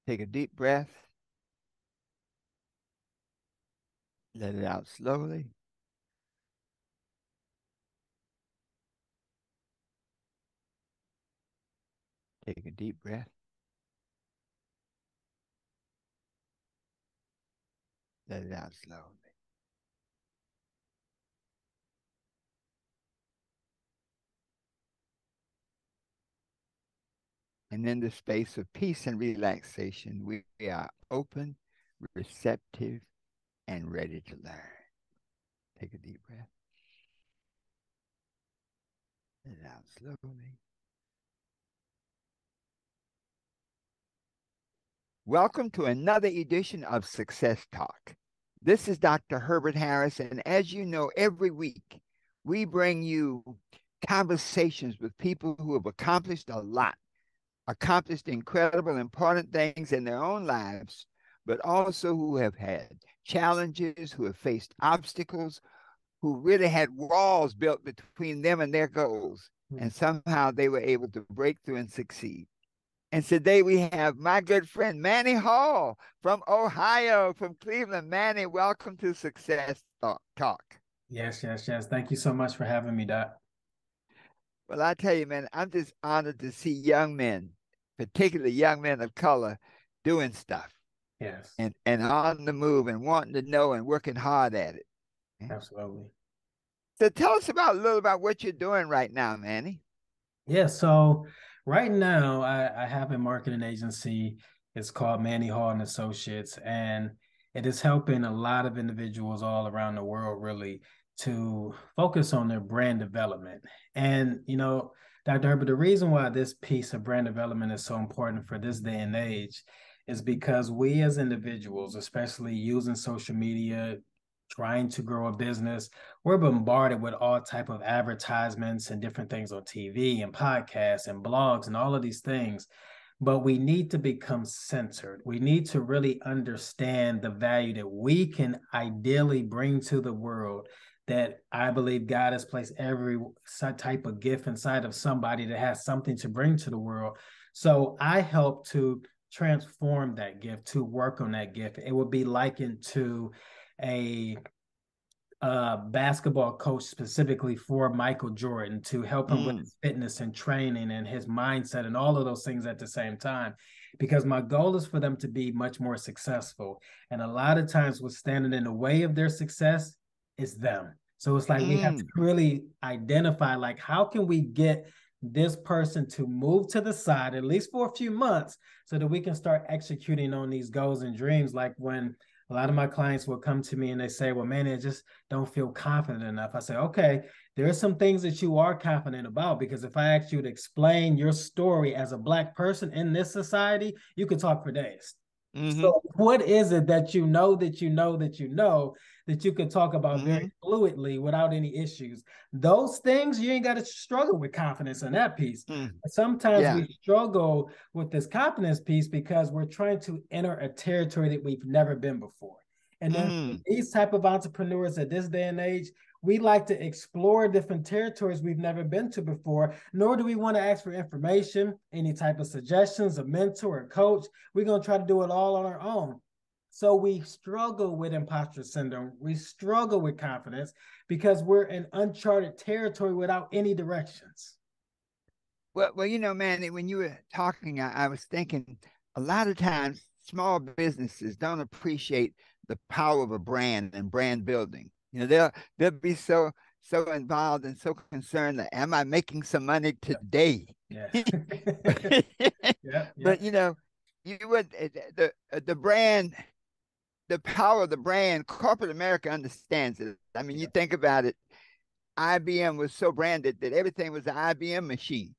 Take a deep breath. Let it out slowly. Take a deep breath. Let it out slowly. And in the space of peace and relaxation, we are open, receptive, and ready to learn. Take a deep breath. Let it out slowly. Welcome to another edition of Success Talk. This is Dr. Herbert Harris, and as you know, every week we bring you conversations with people who have accomplished a lot, accomplished incredible, important things in their own lives, but also who have had challenges, who have faced obstacles, who really had walls built between them and their goals, and somehow they were able to break through and succeed. And today we have my good friend Manny Hall from Ohio, from Cleveland. Manny, welcome to Success Talk. Yes. Thank you so much for having me, Doc. Well, I tell you, man, I'm just honored to see young men, particularly young men of color, doing stuff Yes, and on the move and wanting to know and working hard at it. absolutely. So tell us about a little about what you're doing right now, Manny. Yeah, so right now I have a marketing agency. It's called Manny Hall and Associates, and it is helping a lot of individuals all around the world really to focus on their brand development. And Dr. Herbert, the reason why this piece of brand development is so important for this day and age is because we as individuals, especially using social media, trying to grow a business, we're bombarded with all type of advertisements and different things on TV and podcasts and blogs and all of these things. But we need to become centered. We need to really understand the value that we can ideally bring to the world, that I believe God has placed every type of gift inside of somebody that has something to bring to the world. So I help to transform that gift, to work on that gift. It would be likened to a basketball coach specifically for Michael Jordan, to help him with Mm. his fitness and training and his mindset and all of those things at the same time. Because my goal is for them to be much more successful. And a lot of times what's standing in the way of their success is them. So it's like we have to Mm. really identify, like, how can we get this person to move to the side, at least for a few months, so that we can start executing on these goals and dreams. Like when a lot of my clients will come to me and they say, well, man, I just don't feel confident enough. I say, okay, there are some things that you are confident about, because if I asked you to explain your story as a Black person in this society, you could talk for days. Mm-hmm. So what is it that you know that you know that you know that you can talk about very Mm-hmm. fluidly without any issues? Those things, you ain't got to struggle with confidence in that piece. Mm. Sometimes Yeah. we struggle with this confidence piece because we're trying to enter a territory that we've never been before. And then Mm. these type of entrepreneurs at this day and age, we like to explore different territories we've never been to before, nor do we want to ask for information, any type of suggestions, a mentor, a coach. We're going to try to do it all on our own. So we struggle with imposter syndrome. We struggle with confidence because we're in uncharted territory without any directions. Well, Manny, when you were talking, I was thinking a lot of times small businesses don't appreciate the power of a brand and brand building. They'll be so involved and so concerned that am I making some money Yep. today? Yeah. but Yeah. Yeah. but you would the brand, the power of the brand. Corporate America understands it. I mean, you Yeah. think about it. IBM was so branded that everything was an IBM machine.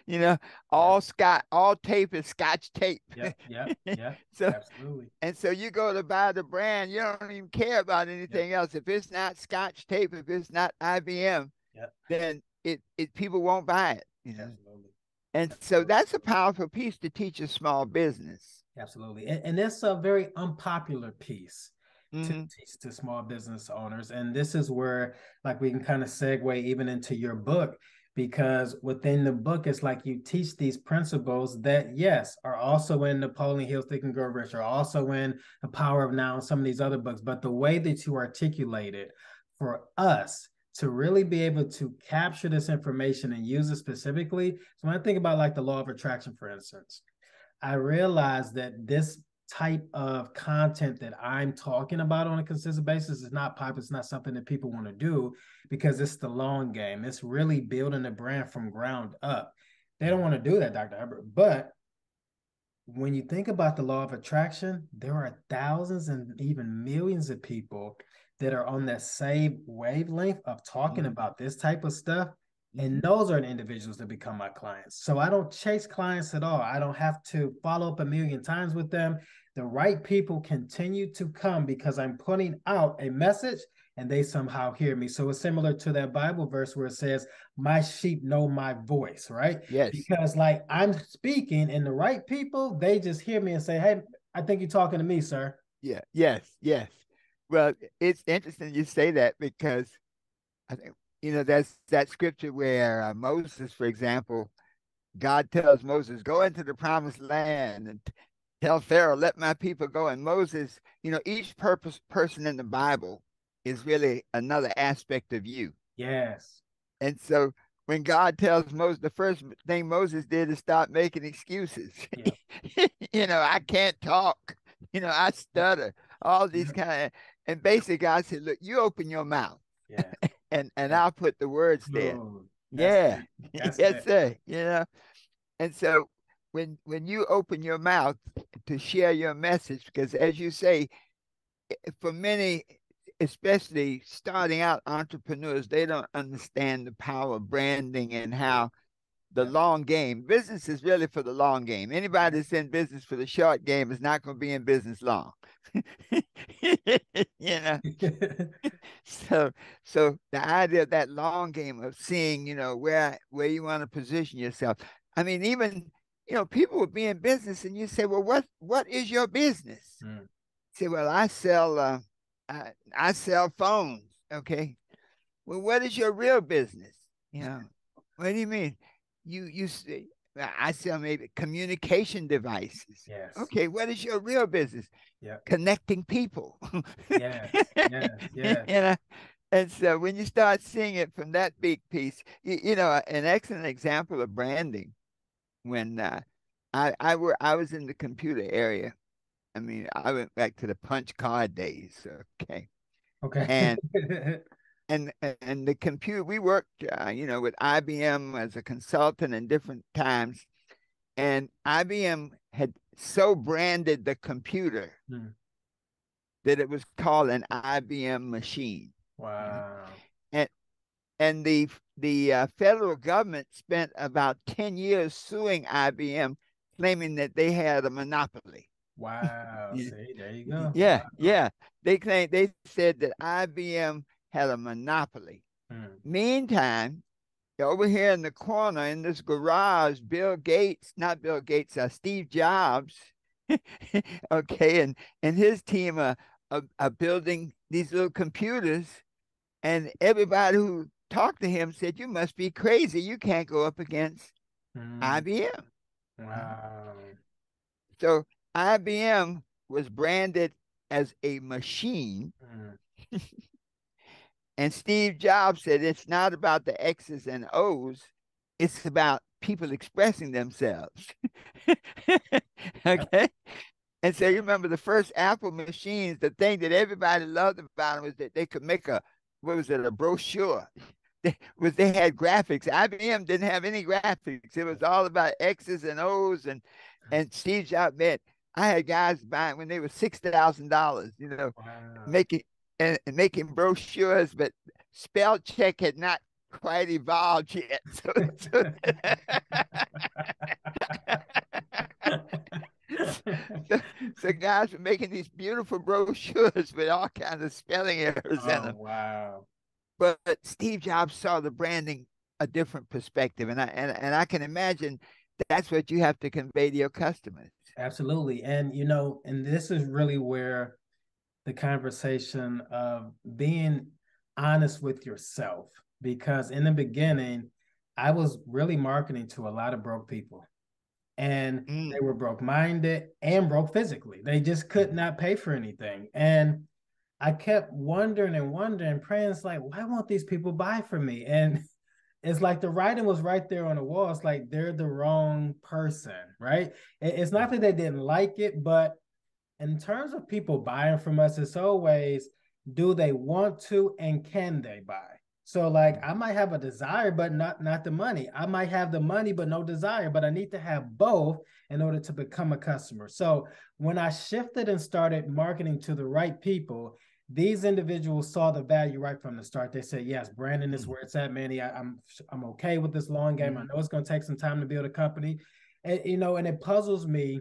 you know, Yeah. all tape is Scotch tape. Yeah. Yeah. Yeah. so Absolutely. and so you go to buy the brand, you don't even care about Yeah. anything else. If it's not Scotch tape, if it's not IBM, Yeah. then it people won't buy it. Absolutely. And so Absolutely. that's a powerful piece to teach a small business. Absolutely. And it's a very unpopular piece to Mm-hmm. teach to small business owners. And this is where, like, we can kind of segue even into your book, because within the book, it's like you teach these principles that, yes, are also in Napoleon Hill's Think and Grow Rich, are also in The Power of Now and some of these other books. But the way that you articulate it for us to really be able to capture this information and use it specifically. So when I think about like the law of attraction, for instance, I realize that this type of content that I'm talking about on a consistent basis is not popular. It's not something that people want to do because it's the long game. It's really building a brand from ground up. They don't want to do that, Dr. Herbert. But when you think about the law of attraction, there are thousands and even millions of people that are on that same wavelength of talking about this type of stuff. And those are the individuals that become my clients. So I don't chase clients at all. I don't have to follow up a million times with them. The right people continue to come because I'm putting out a message and they somehow hear me. So it's similar to that Bible verse where it says, my sheep know my voice, right? Yes. Because like I'm speaking and the right people, they just hear me and say, hey, I think you're talking to me, sir. Yeah. Yes. Yes. Well, it's interesting you say that because I think, there's that scripture where Moses, for example, God tells Moses, go into the promised land and tell Pharaoh, let my people go. And Moses, each person in the Bible is really another aspect of you. Yes. And so when God tells Moses, the first thing Moses did is stop making excuses. Yeah. I can't talk. I stutter. All these kind of, and basically God said, look, you open your mouth. Yeah. And Yeah. I'll put the words there. Oh, that's Yeah. it. That's Yes, it. sir. And so when you open your mouth to share your message, because as you say, for many, especially starting out entrepreneurs, they don't understand the power of branding and how the Yeah. long game. Business is really for the long game. Anybody that's in business for the short game is not going to be in business long. you know. So so the idea of that long game of seeing, where you want to position yourself. I mean, even people will be in business and you say, well, what is your business? Mm. Say, well, I sell phones. Okay. Well, what is your real business? What do you mean? You say, I sell maybe communication devices. Yes. Okay, what is your real business? Yeah. Connecting people. Yes. Yes. you Yes. know, and so when you start seeing it from that big piece, an excellent example of branding when I was in the computer area. I mean, I went back to the punch card days. Okay, Okay. and and the computer we worked, with IBM as a consultant in different times, and IBM had so branded the computer Mm. that it was called an IBM machine. Wow. And the federal government spent about 10 years suing IBM, claiming that they had a monopoly. Wow. See, there you go. Yeah, Wow. yeah. They said that IBM had a monopoly. Mm. Meantime, over here in the corner in this garage, Bill Gates, not Bill Gates, Steve Jobs, okay, and his team are building these little computers, and everybody who talked to him said, "You must be crazy. You can't go up against Mm. IBM." Wow. So IBM was branded as a machine, Mm. and Steve Jobs said it's not about the X's and O's, it's about people expressing themselves. Yep. Okay. And so you remember the first Apple machines, the thing that everybody loved about them was that they could make what was it, a brochure. They had graphics. IBM didn't have any graphics. It was all about X's and O's and Steve Jobs, man, I had guys buying when they were $6,000, Wow. making and making brochures, but spell check had not quite evolved yet. So so, so guys were making these beautiful brochures with all kinds of spelling errors in Oh, them. wow. But Steve Jobs saw the branding a different perspective, and I can imagine that's what you have to convey to your customers. Absolutely. And, and this is really where the conversation of being honest with yourself, because in the beginning, I was really marketing to a lot of broke people, and they Mm. were broke minded and broke physically. They just could not pay for anything. And I kept wondering and wondering, praying, it's like, why won't these people buy from me? And it's like the writing was right there on the wall. It's like they're the wrong person, right? It's not that they didn't like it, but in terms of people buying from us, it's always, do they want to and can they buy? So like I might have a desire, but not the money. I might have the money, but no desire, but I need to have both in order to become a customer. So when I shifted and started marketing to the right people, these individuals saw the value right from the start. They said, yes, Brandon is where it's at, Manny. I'm okay with this long game. I know it's going to take some time to build a company. And, and it puzzles me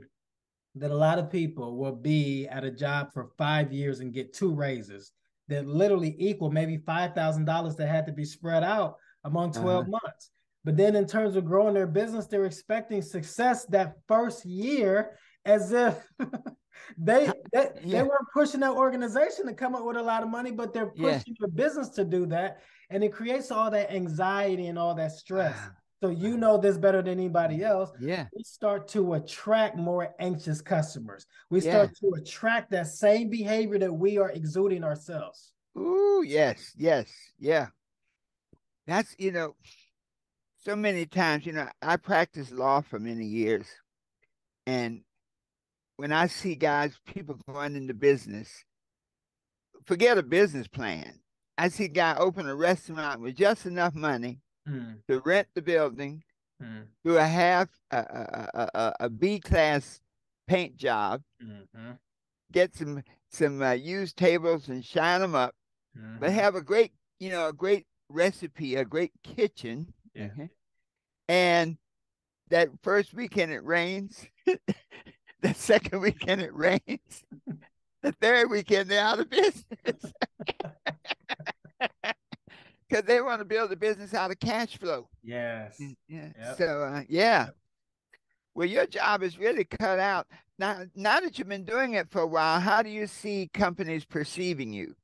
that a lot of people will be at a job for 5 years and get two raises that literally equal maybe $5,000 that had to be spread out among 12 months. But then in terms of growing their business, they're expecting success that first year as if they weren't pushing that organization to come up with a lot of money, but they're Yeah. pushing your business to do that. And it creates all that anxiety and all that stress. So you know this better than anybody else. Yeah. We start to attract more anxious customers. We Yeah. start to attract that same behavior that we are exuding ourselves. Ooh, yes, yes, yeah. That's, so many times, I practiced law for many years. And when I see people going into business, forget a business plan. I see a guy open a restaurant with just enough money to rent the building, do a B class paint job, get some used tables and shine them up, but have a great recipe, a great kitchen. Yeah. And that first weekend it rains. The second weekend it rains. The third weekend they're out of business. Because they want to build a business out of cash flow. Yes. Yeah. Yep. So yeah. Well, your job is really cut out. Now that you've been doing it for a while, how do you see companies perceiving you?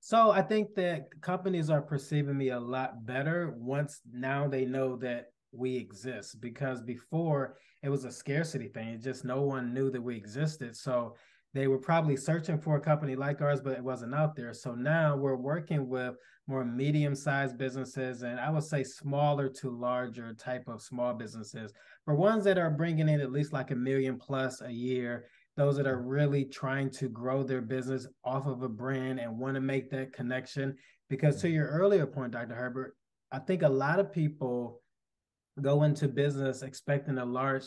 So I think that companies are perceiving me a lot better once now they know that we exist, because before it was a scarcity thing. It just no one knew that we existed. So they were probably searching for a company like ours, but it wasn't out there. So now we're working with more medium-sized businesses, and I would say smaller to larger type of small businesses, for ones that are bringing in at least like 1 million plus a year, those that are really trying to grow their business off of a brand and want to make that connection. Because to your earlier point, Dr. Herbert, I think a lot of people go into business expecting a large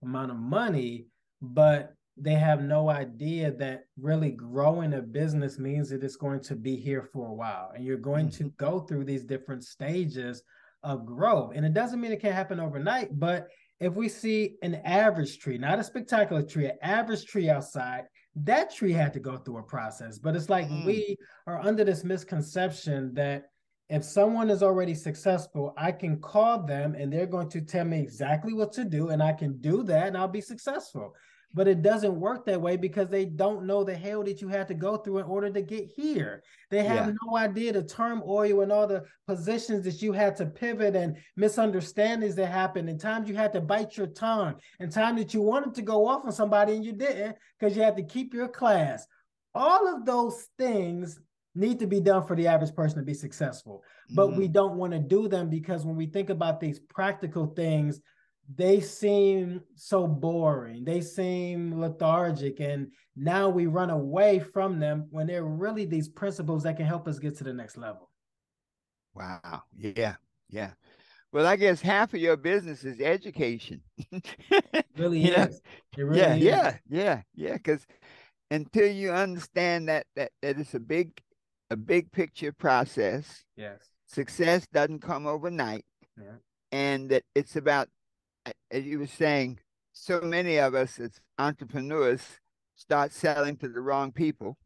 amount of money, but they have no idea that really growing a business means that it's going to be here for a while. And you're going to go through these different stages of growth. And it doesn't mean it can't happen overnight, but if we see an average tree, not a spectacular tree, an average tree outside, that tree had to go through a process. But it's like we are under this misconception that if someone is already successful, I can call them and they're going to tell me exactly what to do, and I can do that and I'll be successful. But it doesn't work that way because they don't know the hell that you had to go through in order to get here. They have no idea the turmoil and all the positions that you had to pivot and misunderstandings that happened, and times you had to bite your tongue, and time that you wanted to go off on somebody and you didn't because you had to keep your class. All of those things need to be done for the average person to be successful, but we don't want to do them because when we think about these practical things, they seem so boring. They seem lethargic. And now we run away from them when they're really these principles that can help us get to the next level. Wow. Yeah. Yeah. Well, I guess half of your business is education. It really is. It really is. Yeah. Because until you understand that it's a big picture process. Yes. Success doesn't come overnight. Yeah. And that it's about, as you were saying, so many of us as entrepreneurs start selling to the wrong people.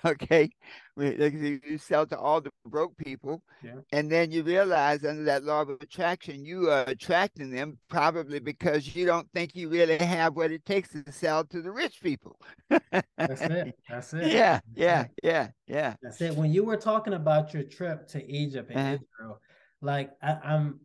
Okay. You sell to all the broke people. Yeah. And then you realize under that law of attraction, you are attracting them probably because you don't think you really have what it takes to sell to the rich people. That's it. That's it. Yeah. That's it. When you were talking about your trip to Egypt and Israel, like I'm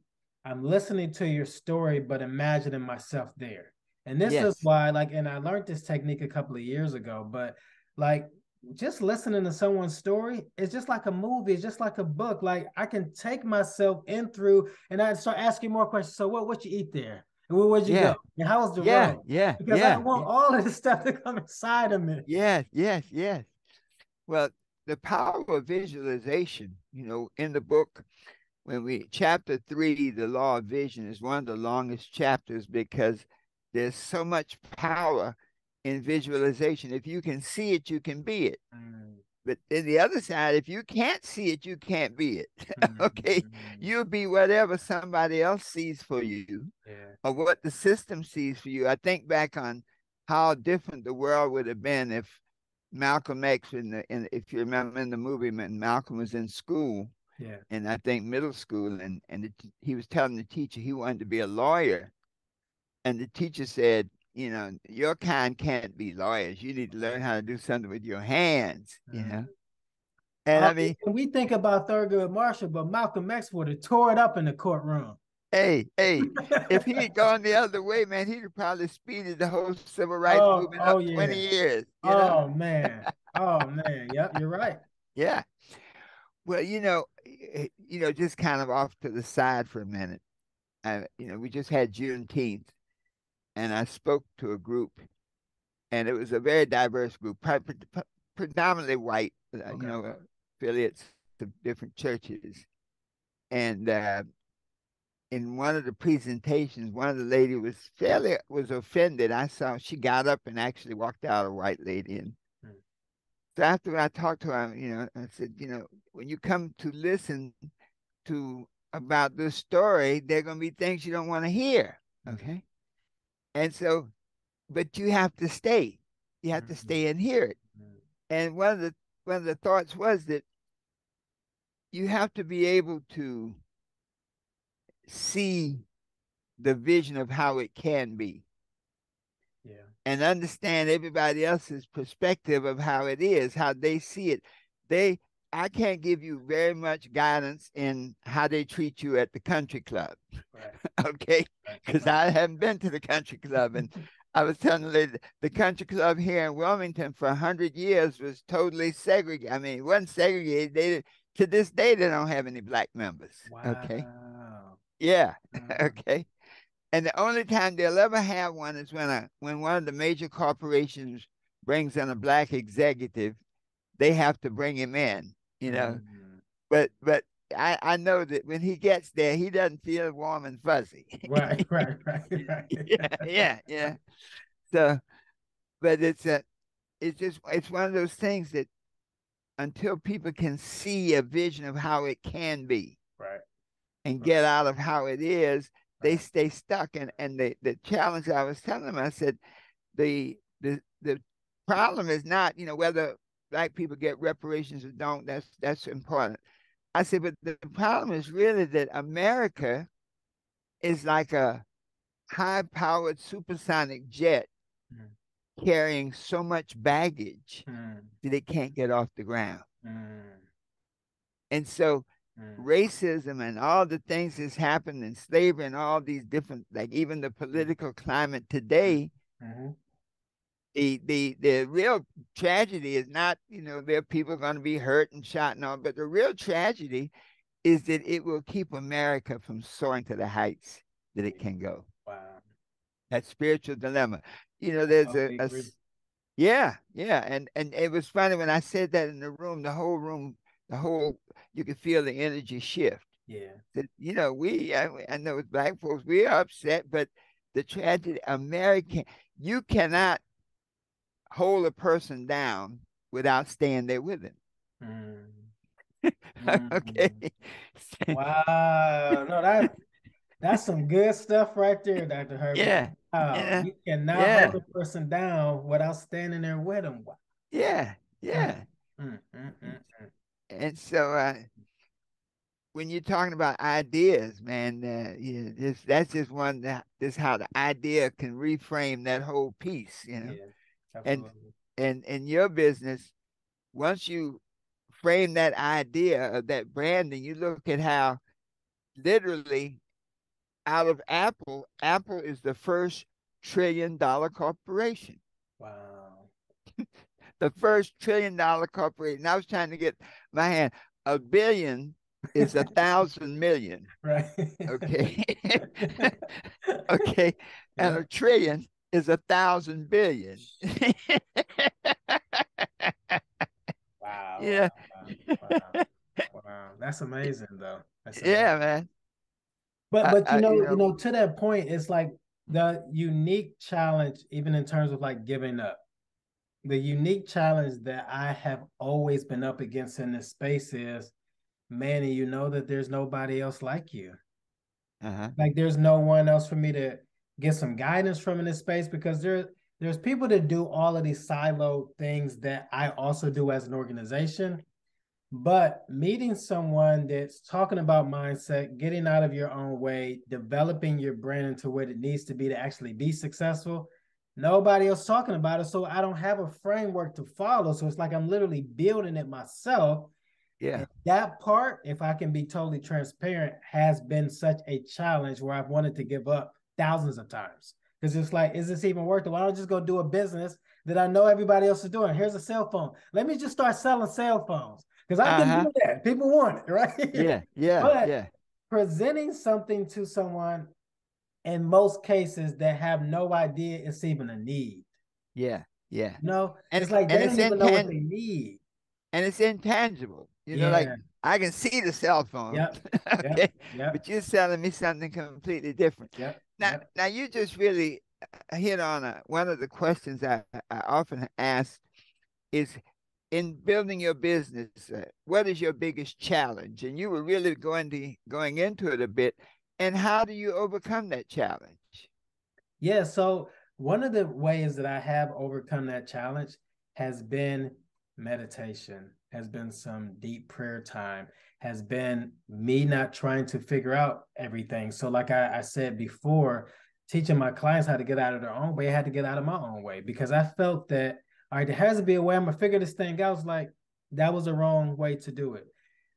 listening to your story, but imagining myself there. And this is Yes. why, like, and I learned this technique a couple of years ago, but like just listening to someone's story is just like a movie, it's just like a book. Like I can take myself in through and I start asking more questions. So what you eat there? And where'd you go? Yeah. And how was the Yeah. road? Yeah. Because I Yeah. want all of this stuff to come inside of me. Yes. Yes. Yes. Well, the power of visualization, in the book, when chapter 3, the law of vision, is one of the longest chapters because there's so much power in visualization. If you can see it, you can be it. Mm, But then the other side, if you can't see it, you can't be it. Okay. mm, You'll be whatever somebody else sees for you yeah. or what the system sees for you. I think back on how different the world would have been if Malcolm X, if you remember in the movie, when Malcolm was in school, Yeah. and I think middle school, and he was telling the teacher he wanted to be a lawyer, and the teacher said, your kind can't be lawyers. You need to learn how to do something with your hands. Mm. And I mean, We think about Thurgood Marshall, but Malcolm X would have tore it up in the courtroom. hey, if he had gone the other way, man, he'd have probably speeded the whole civil rights movement Oh up yeah. 20 years, you know? Oh man. Oh man. Yep, you're right. Yeah. Well, just kind of off to the side for a minute. We just had Juneteenth, and I spoke to a group, and it was a very diverse group, predominantly white, Okay. affiliates of different churches. And in one of the presentations, one of the lady was offended. I saw she got up and actually walked out, a white lady. And Mm, so after I talked to her, I said, when you come to listen to about this story, there are going to be things you don't want to hear. mm, Okay. And so, but you have to stay. You have to mm, stay and hear it. mm. And one of the thoughts was that you have to be able to see the vision of how it can be Yeah. and understand everybody else's perspective of how it is, how they see it. They I can't give you very much guidance in how they treat you at the country club. Right. Okay, Right. because Right. I haven't been to the country club, and I was telling the lady the country club here in Wilmington for 100 years was totally segregated. I mean, it wasn't segregated. To this day they don't have any black members. Okay, Wow. yeah, Wow. okay. And the only time they'll ever have one is when one of the major corporations brings in a black executive. They have to bring him in. Mm. But I know that when he gets there, he doesn't feel warm and fuzzy. Right. Right. Right. Yeah, Right. yeah, yeah. So, but it's one of those things that until people can see a vision of how it can be Right. and Right. get out of how it is, they Right. stay stuck. And the challenge I was telling them, I said, the problem is not, whether black people get reparations or don't. That's important. I said, but the problem is really that America is like a high-powered supersonic jet Mm, carrying so much baggage mm, that it can't get off the ground. mm, And so mm, racism and all the things that's happened in slavery and all these different, like even the mm, political climate mm, today, mhm. the real tragedy is not, there are people going to be hurt and shot and all, but the real tragedy is that it will keep America from soaring to the heights that it can go. Wow. That spiritual dilemma. I There's totally agree. yeah, and it was funny when I said that in the room, you could feel the energy shift. Yeah. That I know with black folks we are upset, but the tragedy, you cannot hold a person down without staying there with him. Mm, Okay. mm. Wow. No, that's some good stuff right there, Dr. Herbert. Yeah, Wow. yeah, You cannot hold yeah, a person down without standing there with them. Wow. yeah, Mm, yeah. mm. And so when you're talking about ideas, man, yeah, that's just this how the idea can reframe that whole piece. Yeah, And absolutely. and in your business, once you frame that idea of that branding, you look at how literally out of Apple. Apple is the first $1 trillion corporation. Wow. The first $1 trillion corporation. I was trying to get my hand. A billion is 1,000 million. Right. Okay. Okay. And Yeah. a trillion is 1,000 billion. Wow. Yeah. Wow. Wow. Wow. That's amazing though. That's Yeah, amazing. man. But You to that point, it's like the unique challenge, even in terms of like giving up. The unique challenge that I have always been up against in this space is, Manny, you know that there's nobody else like you. uh-huh. Like there's no one else for me to get some guidance from in this space, because there's people that do all of these siloed things that I also do as an organization. But meeting someone that's talking about mindset, getting out of your own way, developing your brand into what it needs to be to actually be successful, nobody else talking about it. So I don't have a framework to follow. So it's like I'm literally building it myself. Yeah. And that part, if I can be totally transparent, has been such a challenge where I've wanted to give up thousands of times. Because it's like, is this even worth it? Why don't I just go do a business that I know everybody else is doing? Here's a cell phone. Let me just start selling cell phones, because I can Uh-huh. do that. People want it, right? Yeah. Yeah. But Yeah. presenting something to someone in most cases that have no idea it's even a need. Yeah. Yeah. It's like And they it's don't even know what intan they need. and it's intangible. Like Yeah. I can see the cell phone, Yep. Yep. okay, Yep. but you're selling me something completely different. Yep. Now, Yep. now you just really hit on one of the questions I often ask is in building your business, what is your biggest challenge? And you were really going into it a bit. And how do you overcome that challenge? Yeah. So one of the ways that I have overcome that challenge has been meditation, has been some deep prayer time, has been me not trying to figure out everything. So, like I said before, teaching my clients how to get out of their own way, I had to get out of my own way, because I felt that, all right, there has to be a way I'm gonna figure this thing out. I was like, that was the wrong way to do it.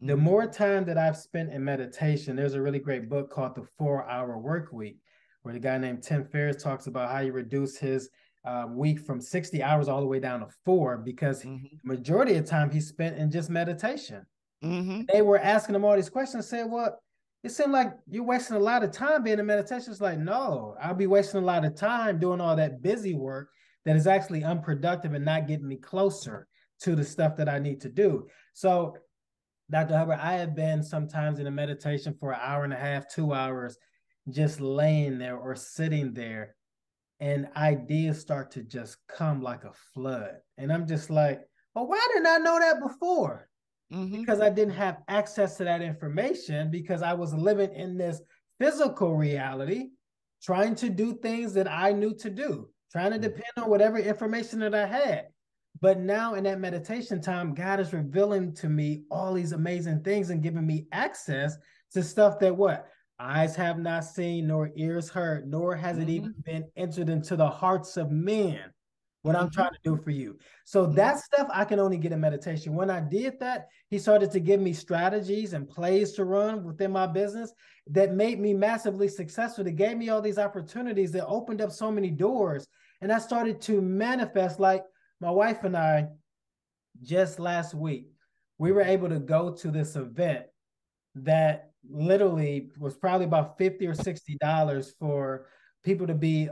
The Mm-hmm. more time that I've spent in meditation, there's a really great book called The 4 Hour Work Week, where the guy named Tim Ferriss talks about how he reduced his week from 60 hours all the way down to 4, because the Mm-hmm. majority of time he spent in just meditation. Mm-hmm. They were asking him all these questions, said, well, it seemed like you're wasting a lot of time being in meditation. It's like, no, I'll be wasting a lot of time doing all that busy work that is actually unproductive and not getting me closer to the stuff that I need to do. So, Dr. Hubbard, I have been sometimes in a meditation for an hour and a half, 2 hours, just laying there or sitting there, and ideas start to just come like a flood. And I'm just like, well, why didn't I know that before? Mm-hmm. Because I didn't have access to that information, because I was living in this physical reality, trying to do things that I knew to do, trying to depend on whatever information that I had. But now in that meditation time, God is revealing to me all these amazing things and giving me access to stuff that what? Eyes have not seen, nor ears heard, nor has it even Mm-hmm. been entered into the hearts of men what I'm Mm-hmm. trying to do for you. So Mm-hmm. that stuff I can only get in meditation. When I did that, he started to give me strategies and plays to run within my business that made me massively successful. That gave me all these opportunities that opened up so many doors. And I started to manifest. Like my wife and I, just last week, we were able to go to this event that literally was probably about $50 or $60 for people to be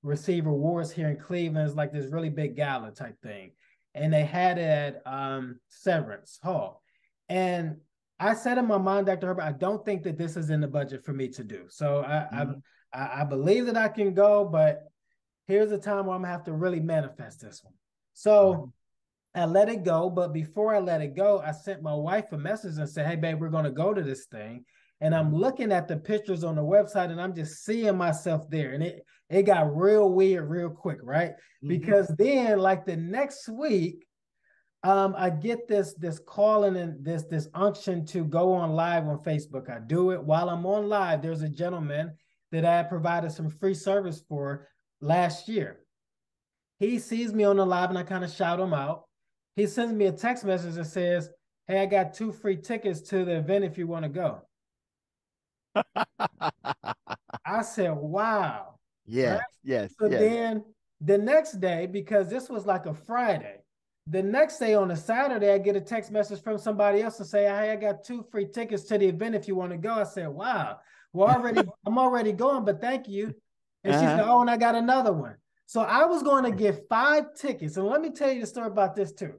receive rewards here in Cleveland. It's like this really big gala type thing, and they had it at Severance Hall. And I said in my mind, Dr. Herbert, I don't think that this is in the budget for me to do. So Mm-hmm. I believe that I can go, but here's a time where I'm gonna have to really manifest this one. Mm-hmm. So I let it go, but before I let it go, I sent my wife a message and said, "Hey, babe, we're going to go to this thing." And I'm looking at the pictures on the website, and I'm just seeing myself there. And it got real weird real quick, right? Mm-hmm. Because then, like the next week, I get this calling and this unction to go on live on Facebook. I do it while I'm on live. There's a gentleman that I provided some free service for last year. He sees me on the live, and I kind of shout him out. He sends me a text message that says, "Hey, I got 2 free tickets to the event if you want to go." I said, wow. Right. Yes, yes, So yes. then the next day, because this was like a Friday, the next day on a Saturday, I get a text message from somebody else to say, hey, I got 2 free tickets to the event if you want to go. I said, wow. Well, I'm already going, but thank you. And she said, Uh-huh. oh, and I got another one. So I was going to get 5 tickets. And let me tell you the story about this too.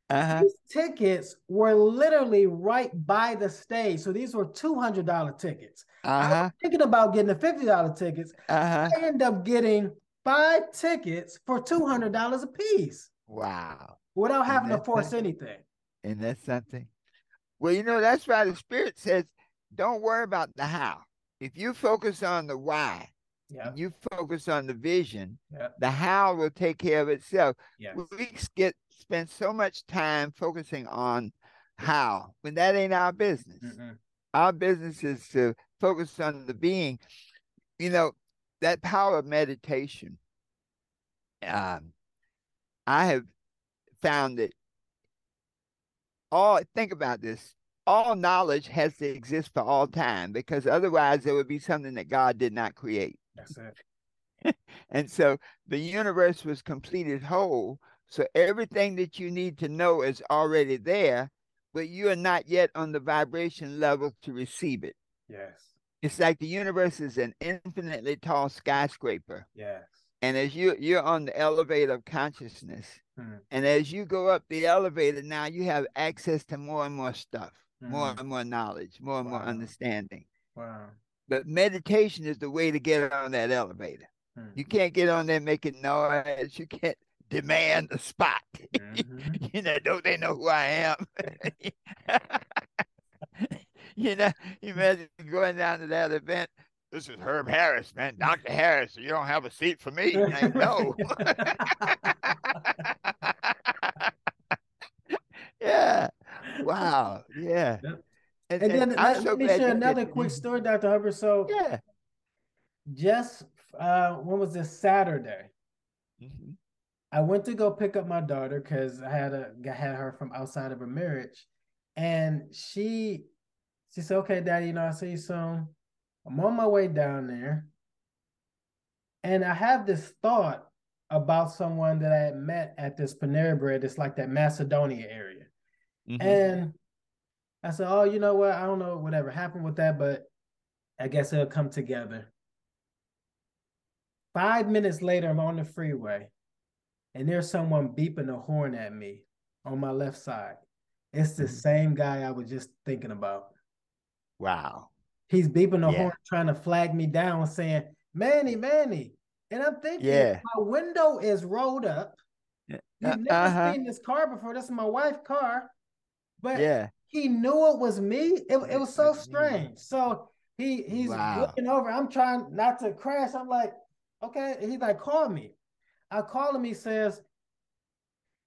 Uh-huh. These tickets were literally right by the stage. So these were $200 tickets. I was Uh-huh. thinking about getting the $50 tickets. Uh-huh. I end up getting 5 tickets for $200 a piece Wow. without Isn't having to that force something? anything. Isn't that something? Well, that's why the Spirit says, don't worry about the how. If you focus on the why Yeah. and you focus on the vision, Yeah. the how will take care of itself. Yes. We spend so much time focusing on how when that ain't our business. Mm-mm. Our business is to focus on the being. You know, that power of meditation. Um, I have found that think about this. All knowledge has to exist for all time because otherwise there would be something that God did not create. That's it. And so the universe was completed whole. So everything that you need to know is already there, but you are not yet on the vibration level to receive it. Yes. It's like the universe is an infinitely tall skyscraper. Yes. And as you're on the elevator of consciousness, Mm. and as you go up the elevator, now you have access to more and more stuff, more Mm. and more knowledge, more and more Wow. understanding. Wow. But meditation is the way to get on that elevator. Mm. You can't get on there making noise. You can't demand a spot. Mm-hmm. Don't they know who I am? you know, imagine going down to that event. This is Herb Harris, man. Dr. Harris, you don't have a seat for me. Like, no. Yeah. Wow. Yeah. And And then I'm let so me glad share you said, another quick story, Dr. Hubbard. So yeah. just when was this Saturday? Mhm. I went to go pick up my daughter because I had her from outside of a marriage, and she said, "Okay, Daddy, I'll see you soon." I'm on my way down there, and I have this thought about someone that I had met at this Panera Bread. It's like that Macedonia area, Mhm. and I said, "Oh, you know what? I don't know whatever happened with that, but I guess it'll come together." 5 minutes later, I'm on the freeway, and there's someone beeping a horn at me on my left side. It's the Mhm. same guy I was just thinking about. Wow. He's beeping the horn, Yeah. trying to flag me down, saying, Manny, Manny. And I'm thinking, Yeah. my window is rolled up. You've never Uh-huh. seen this car before. This is my wife's car. But Yeah. he knew it was me. It It was so was me. strange. So he's Wow. looking over. I'm trying not to crash. I'm like, okay. He's like, call me. I call him. He says,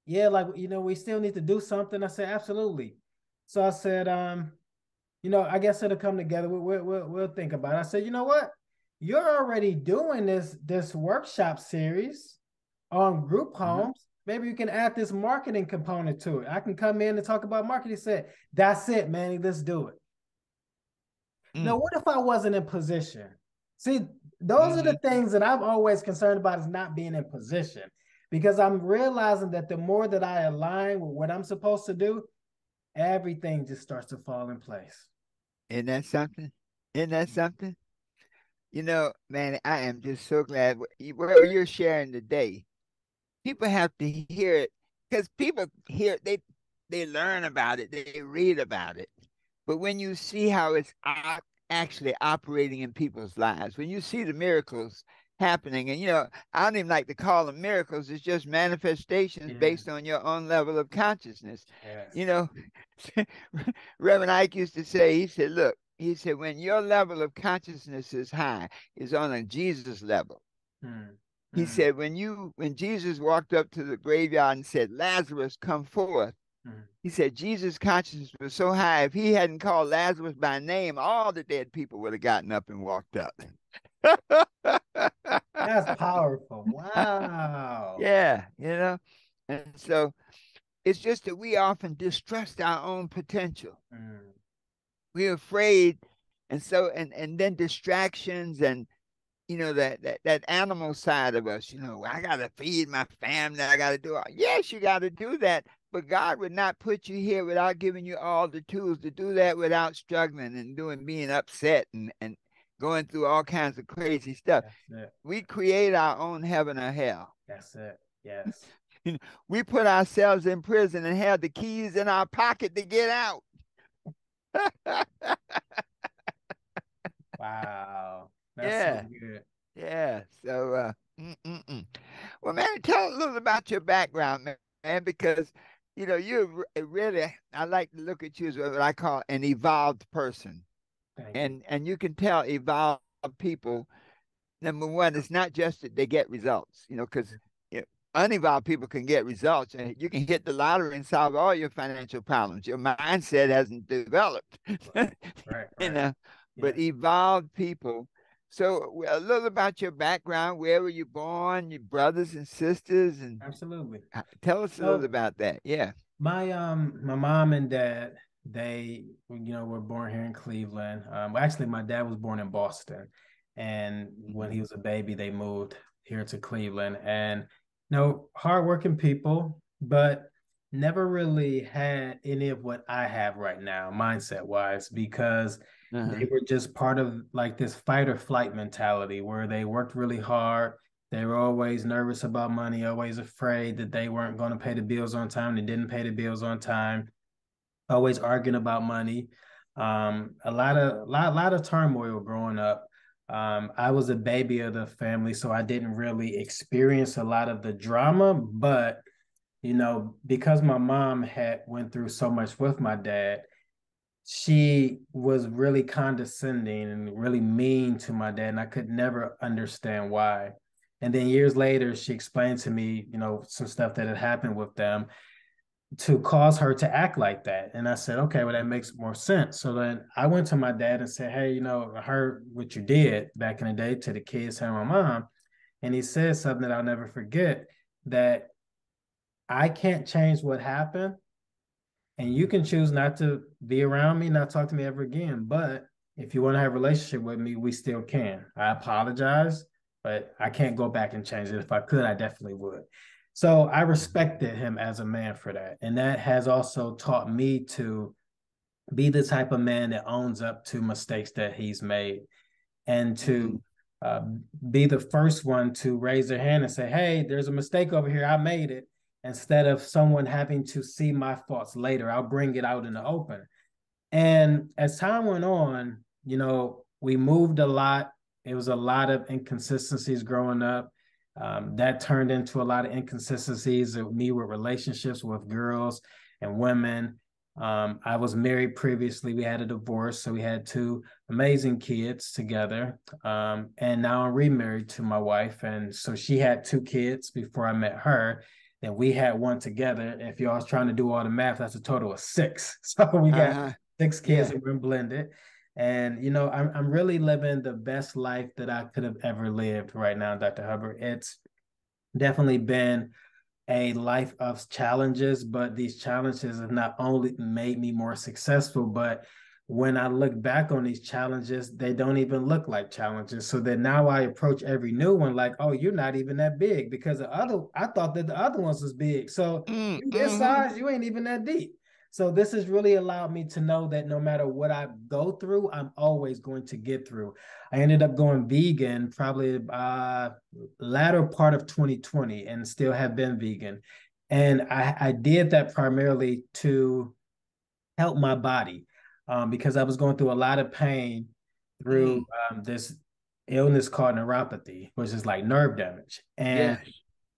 yeah, like, we still need to do something. I said, absolutely. So I said, I guess it'll come together. We'll think about it. I said, you know what? You're already doing this workshop series on group Uh-huh. homes. Maybe you can add this marketing component to it. I can come in and talk about marketing. He said, that's it, Manny. Let's do it. Now, Mm. what if I wasn't in position? See, those are the Mhm. things that I'm always concerned about is not being in position because I'm realizing that the more that I align with what I'm supposed to do, everything just starts to fall in place. Isn't that something? Isn't that something? Man, I am just so glad where you're sharing today. People have to hear it because people hear they learn about it, they read about it. But when you see how it's actually operating in people's lives, when you see the miracles happening, and I don't even like to call them miracles, it's just manifestations Yeah. based on your own level of consciousness. Yes. You know, Reverend Ike used to say, he said, look, he said, when your level of consciousness is high, is on a Jesus level. Mm, He mm, said, when Jesus walked up to the graveyard and said, Lazarus, come forth, mm. he said Jesus' consciousness was so high, if he hadn't called Lazarus by name, all the dead people would have gotten up and walked up. That's powerful. Wow. Yeah. And so it's just that we often distrust our own potential. Mm, We're afraid And so, and then distractions and that animal side of us, I gotta feed my family, I gotta do all. Yes, you gotta do that, but God would not put you here without giving you all the tools to do that without struggling and being upset and going through all kinds of crazy stuff. That's it. We create our own heaven or hell. That's it. Yes. We put ourselves in prison and have the keys in our pocket to get out. Wow. That's so Yeah, good. yeah. So, well, man, tell a little about your background, man, because you're really. I like to look at you as what I call an evolved person, Thank you. and you can tell evolved people. Number one, it's not just that they get results, because unevolved people can get results, and you can hit the lottery and solve all your financial problems. Your mindset hasn't developed, Right, you right. know. But Yes, evolved people. So a little about your background. Where were you born? Your brothers and sisters, and absolutely. tell us a little So about that. Yeah. my mom and dad, they were born here in Cleveland. Well, actually my dad was born in Boston, and when he Mhm. was a baby they moved here to Cleveland. And hardworking people, but never really had any of what I have right now mindset wise, because Uh-huh. they were just part of like this fight or flight mentality where they worked really hard. They were always nervous about money, always afraid that they weren't going to pay the bills on time. They didn't pay the bills on time, always arguing about money. A lot of turmoil growing up. I was a baby of the family, so I didn't really experience a lot of the drama. But because my mom had went through so much with my dad, she was really condescending and really mean to my dad, and I could never understand why. And then years later, she explained to me, some stuff that had happened with them to cause her to act like that. And I said, okay, well, that makes more sense. So then I went to my dad and said, hey, I heard what you did back in the day to the kids and my mom. And he said something that I'll never forget, that I can't change what happened, and you can choose not to be around me, not talk to me ever again. But if you want to have a relationship with me, we still can. I apologize, but I can't go back and change it. If I could, I definitely would. So I respected him as a man for that. And that has also taught me to be the type of man that owns up to mistakes that he's made, and to Mm. uh, be the first one to raise their hand and say, hey, there's a mistake over here. I made it. Instead of someone having to see my faults later, I'll bring it out in the open. And as time went on, we moved a lot. It was a lot of inconsistencies growing up. That turned into a lot of inconsistencies with me with relationships with girls and women. I was married previously. We had a divorce, so we had two amazing kids together. And now I'm remarried to my wife. And so she had two kids before I met her. And we had one together. If y'all was trying to do all the math, that's a total of six. So we got Uh-huh. six kids Yeah. that were blended. And I'm really living the best life that I could have ever lived right now, Dr. Hubbard. It's definitely been a life of challenges, but these challenges have not only made me more successful, but when I look back on these challenges, they don't even look like challenges. So that now I approach every new one like, oh, you're not even that big, because I thought that the other ones was big. So you this Mm-hmm. size, you ain't even that deep. So this has really allowed me to know that no matter what I go through, I'm always going to get through. I ended up going vegan probably latter part of 2020, and still have been vegan. And I did that primarily to help my body, because I was going through a lot of pain through Mm. this illness called neuropathy, which is like nerve damage. And Yes.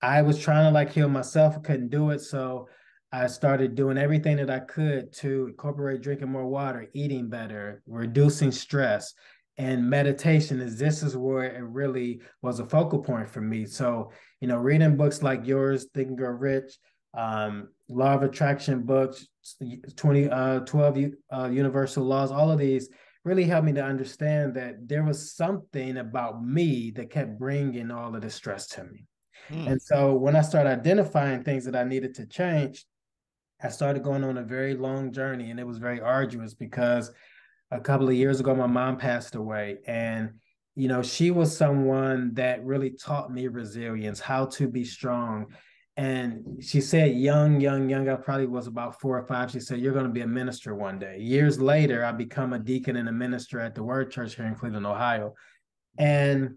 I was trying to like heal myself, I couldn't do it. So I started doing everything that I could to incorporate drinking more water, eating better, reducing stress. And meditation this is where it really was a focal point for me. So, reading books like yours, Think and Grow Rich, Law of Attraction books, 12 Universal Laws, all of these really helped me to understand that there was something about me that kept bringing all of the stress to me. Mm. And so when I started identifying things that I needed to change, I started going on a very long journey, and it was very arduous because a couple of years ago, my mom passed away. And, she was someone that really taught me resilience, how to be strong. And she said, young, I probably was about 4 or 5. She said, "You're going to be a minister one day." Years later, I become a deacon and a minister at the Word Church here in Cleveland, Ohio. And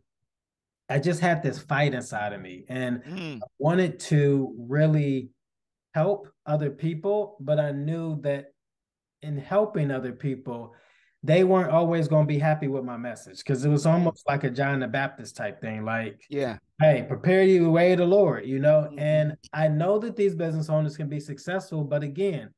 I just had this fight inside of me. And Mm, I wanted to really help other people, but I knew that in helping other people, they weren't always going to be happy with my message because it was mm, almost like a John the Baptist type thing. Like, yeah. hey, prepare you the way of the Lord. Hmm. And I know that these business owners can be successful, but again,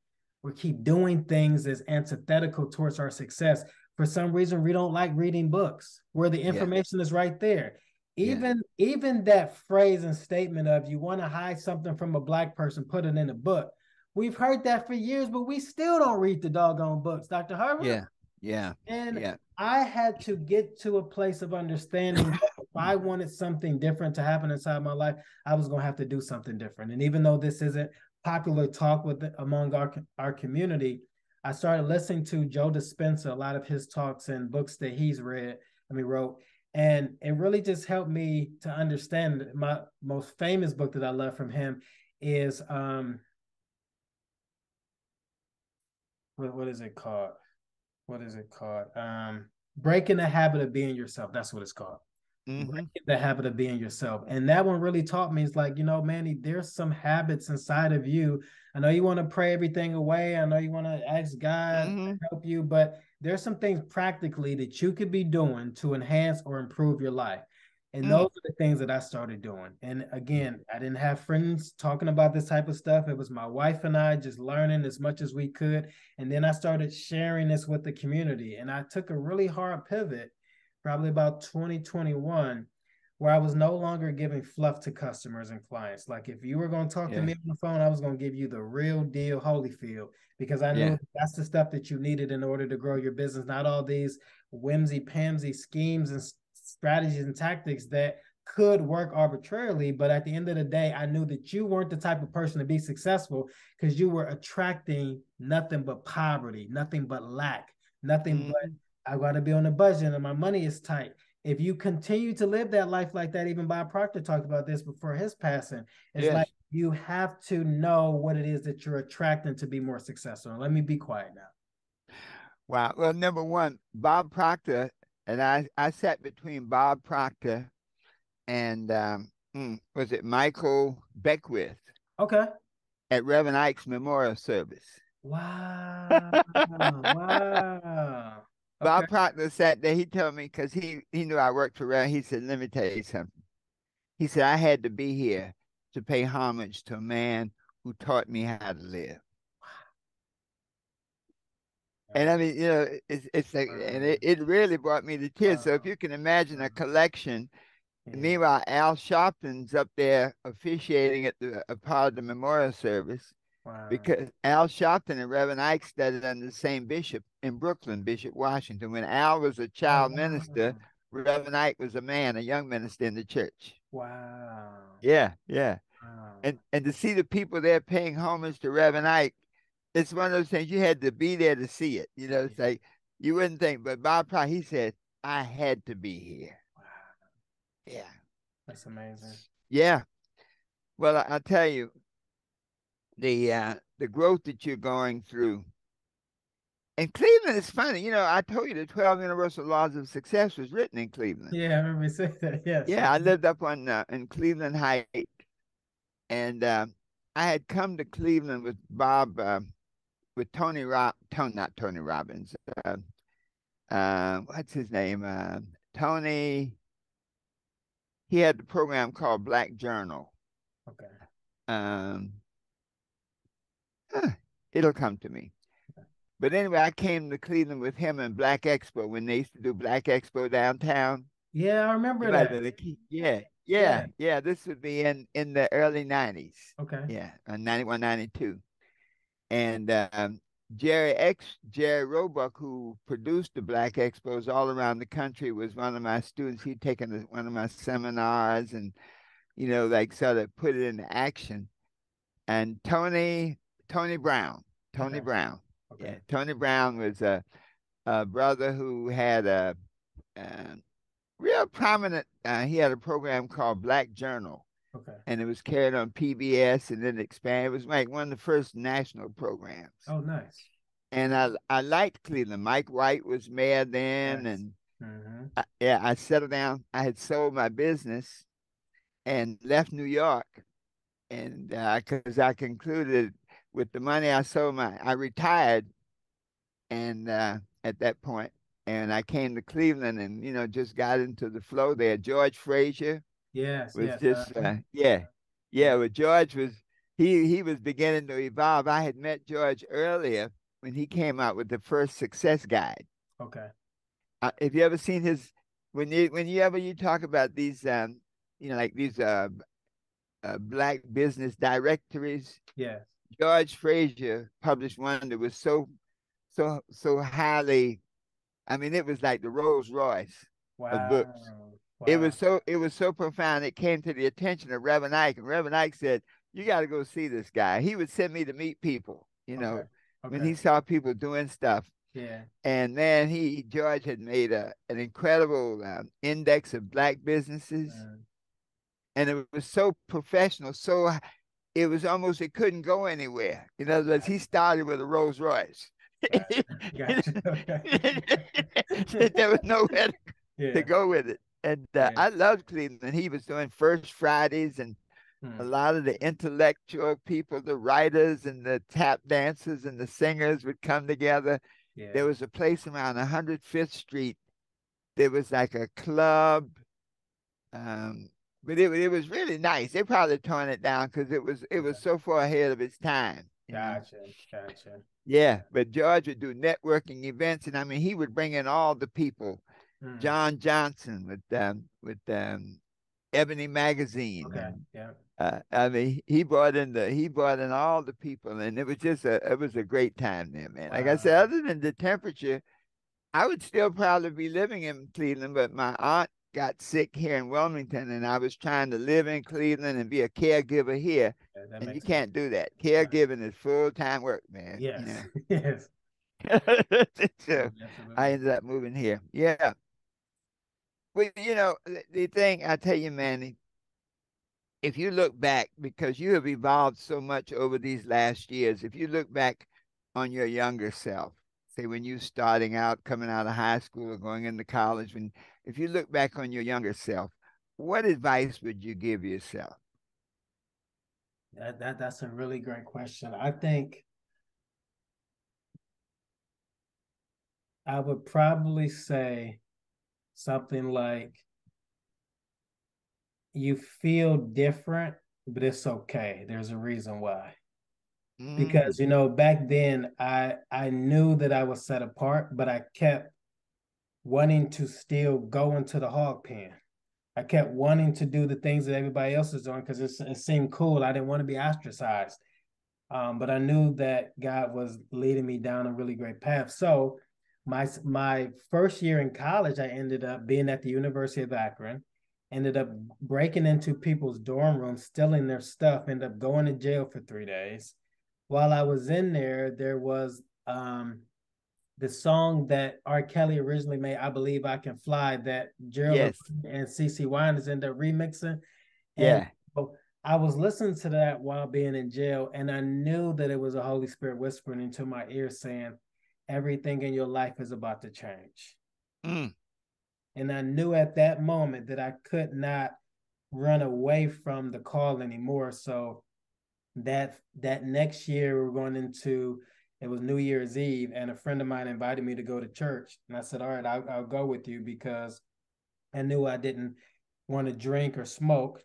we keep doing things as antithetical towards our success. For some reason, we don't like reading books where the Yeah. information is right there. Yeah. Even that phrase and statement of you want to hide something from a black person, put it in a book. We've heard that for years, but we still don't read the doggone books, Dr. Harvard. Yeah. Yeah. And Yeah. I had to get to a place of understanding that if I wanted something different to happen inside my life, I was going to have to do something different. And even though this isn't popular talk among our community, I started listening to Joe Dispenza, a lot of his talks and books that he's wrote. And it really just helped me to understand. My most famous book that I love from him is what is it called? What is it called? Breaking the habit of being yourself. That's what it's called. Hmm. Breaking the habit of being yourself. And that one really taught me, it's like, Manny, there's some habits inside of you. I know you want to pray everything away. I know you want to ask God to Hmm. help you, but there's some things practically that you could be doing to enhance or improve your life. And those Mm. are the things that I started doing. And again, I didn't have friends talking about this type of stuff. It was my wife and I just learning as much as we could. And then I started sharing this with the community. And I took a really hard pivot, probably about 2021, where I was no longer giving fluff to customers and clients. Like if you were going to talk to Yeah. me on the phone, I was going to give you the real deal Holyfield because I Yeah. knew that's the stuff that you needed in order to grow your business, not all these whimsy pamsy schemes and strategies and tactics that could work arbitrarily. But at the end of the day, I knew that you weren't the type of person to be successful because you were attracting nothing but poverty, nothing but lack, nothing but Hmm. I got to be on a budget and my money is tight. If you continue to live that life like that, even Bob Proctor talked about this before his passing, it's like Yes. you have to know what it is that you're attracting to be more successful. And let me be quiet now. Wow. Well, number one, Bob Proctor, and I sat between Bob Proctor and was it Michael Beckwith Okay. at Reverend Ike's memorial service. Wow. Wow. Okay. Bob Proctor sat there. He told me because he knew I worked for Reverend. He said, "Let me tell you something." He said, "I had to be here to pay homage to a man who taught me how to live." And I mean, it's like, and Wow. it really brought me to tears. So if Wow. you can imagine a collection. Yeah. Meanwhile, Al Sharpton's up there officiating at a part of the memorial service Wow. because Al Sharpton and Reverend Ike studied under the same bishop in Brooklyn, Bishop Washington. When Al was a Oh, child minister, wow. Reverend Ike was a young minister in the church. Wow. Yeah, yeah. Wow. And to see the people there paying homage to Reverend Ike, it's one of those things you had to be there to see it. Yeah. It's like you wouldn't think, but Bob Pryor, he said, I had to be here. Wow. Yeah. That's amazing. Yeah. Well, I'll tell you, the growth that you're going through. And Cleveland is funny. I told you the 12 Universal Laws of Success was written in Cleveland. Yeah, I remember you saying that. Yes. Yeah, I lived up on in Cleveland Heights, and I had come to Cleveland with Bob, with Tony, not Tony Robbins. What's his name? Tony. He had the program called Black Journal. Okay. Um, huh, it'll come to me. But anyway, I came to Cleveland with him and Black Expo when they used to do Black Expo downtown. Yeah, I You remember might have that. been a key. Yeah, Yeah. yeah, yeah. This would be in the early 90s. Okay. Yeah, 91, 92. And Jerry Roebuck, who produced the Black Expos all around the country, was one of my students. He'd taken one of my seminars and, like sort of put it into action. And Tony Brown, Tony Okay. Brown. Okay. Yeah, Tony Brown was a brother who had a real prominent. He had a program called Black Journal, Okay. and it was carried on PBS and then expanded. It was like one of the first national programs. Oh, nice. And I liked Cleveland. Mike White was mayor then, Yes. and Mm-hmm. yeah, I settled down. I had sold my business and left New York, and because I concluded with the money I retired, and at that point, and I came to Cleveland, and just got into the flow there. George Frazier Yes, was yes. just yeah, Yeah. yeah. But George was he was beginning to evolve. I had met George earlier when he came out with the first Success Guide. Okay. Have you ever seen his when you talk about these like these black business directories? Yes. George Frazier published one that was so highly. I mean, it was like the Rolls Royce of books. Wow. It Wow. was so profound. It came to the attention of Reverend Ike, and Reverend Ike said, "You got to go see this guy." He would send me to meet people. Okay. When Okay. he saw people doing stuff. Yeah. And man, George had made an incredible index of black businesses, Mm. and it was so professional. So it couldn't go anywhere. In other words, he started with a Rolls Royce. Gotcha. Okay. There was nowhere to Yeah. go with it. And Yeah. I loved Cleveland. He was doing First Fridays, and a Mm. lot of the intellectual people, the writers and the tap dancers and the singers would come together. Yeah. There was a place around 105th Street. There was like a club, um, but it was really nice. They probably torn it down because it was Okay. so far ahead of its time. Gotcha. Gotcha. Yeah, but George would do networking events, and I mean, he would bring in all the people. Mm. John Johnson with Ebony Magazine, Okay. and Yeah. I mean, he brought in all the people, and it was a great time there, man. Like I said, Wow. other than the temperature, I would still probably be living in Cleveland, but my aunt got sick here in Wilmington, and I was trying to live in Cleveland and be a caregiver here, Yeah, that and you makes sense. can't do that. Right. Caregiving is full-time work, man. Yes. Yes. So I Absolutely. ended up moving here. Yeah. Well, the thing I tell you, Manny, if you look back, because you have evolved so much over these last years, if you look back on your younger self, say when you starting out, coming out of high school or going into college, if you look back on your younger self, what advice would you give yourself? That's a really great question. I think I would probably say something like you feel different, but it's okay. There's a reason why. Because Mm, back then I knew that I was set apart, but I kept wanting to still go into the hog pen. I kept wanting to do the things that everybody else is doing because it seemed cool. I didn't want to be ostracized. But I knew that God was leading me down a really great path. So my first year in college, I ended up being at the University of Akron, ended up breaking into people's dorm rooms, stealing their stuff, ended up going to jail for 3 days. While I was in there, there was the song that R. Kelly originally made, I Believe I Can Fly, that Gerald yes. and CeCe Winans ended up remixing. And Yeah. I was listening to that while being in jail, and I knew that it was a Holy Spirit whispering into my ear saying, everything in your life is about to change. Mm, And I knew at that moment that I could not run away from the call anymore. So that next year we were going into it was New Year's Eve, and a friend of mine invited me to go to church, and I said, "All right, I'll go with you," because I knew I didn't want to drink or smoke.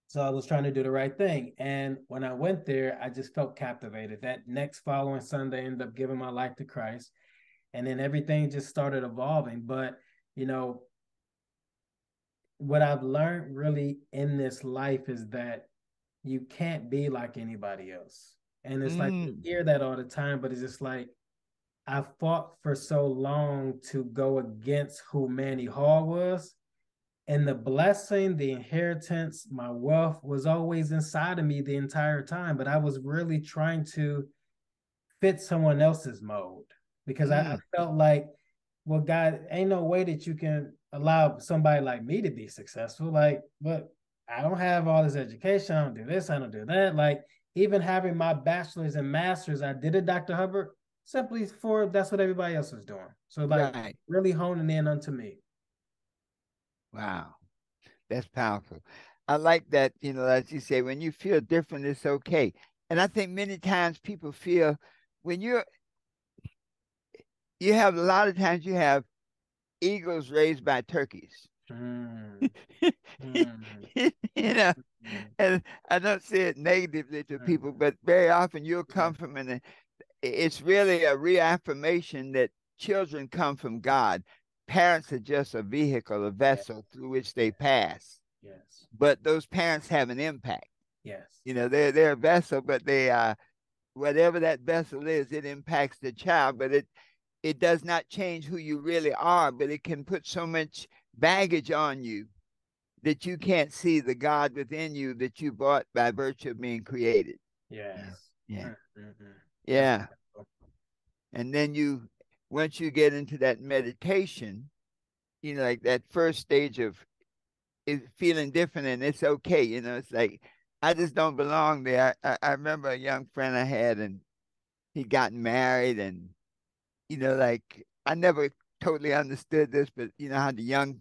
So I was trying to do the right thing. And when I went there, I just felt captivated. That next following Sunday, I ended up giving my life to Christ. And then everything just started evolving. But, you know, what I've learned really in this life is that you can't be like anybody else. And it's like you mm, hear that all the time, but it's just like I fought for so long to go against who Manny Hall was. And the blessing, the inheritance, my wealth was always inside of me the entire time. But I was really trying to fit someone else's mold. because I Mm, felt like, well, God, ain't no way that you can allow somebody like me to be successful. Like, but I don't have all this education. I don't do this. I don't do that. Like, even having my bachelor's and master's, I did it, Dr. Hubbard, simply for that's what everybody else was doing. So, like, right. really honing in onto me. Wow. That's powerful. I like that, as you say, when you feel different, it's okay. And I think many times people feel when you have a lot of times you have eagles raised by turkeys. Mm, you mm, know, mm, and I don't say it negatively to people, mm. but very often you'll Yeah. come from it's really a reaffirmation that children come from God. Parents are just a vehicle, a Yeah. vessel through which they pass. Yes. But those parents have an impact. Yes. They're a vessel, but they whatever that vessel is, it impacts the child, but it does not change who you really are, but it can put so much baggage on you that you can't see the God within you that you bought by virtue of being created. Yeah. Yes. Yeah. That's Yeah. And then once you get into that meditation, like that first stage of is feeling different and it's okay. It's like, I just don't belong there. I remember a young friend I had and he got married and, like I never totally understood this, but you know how the young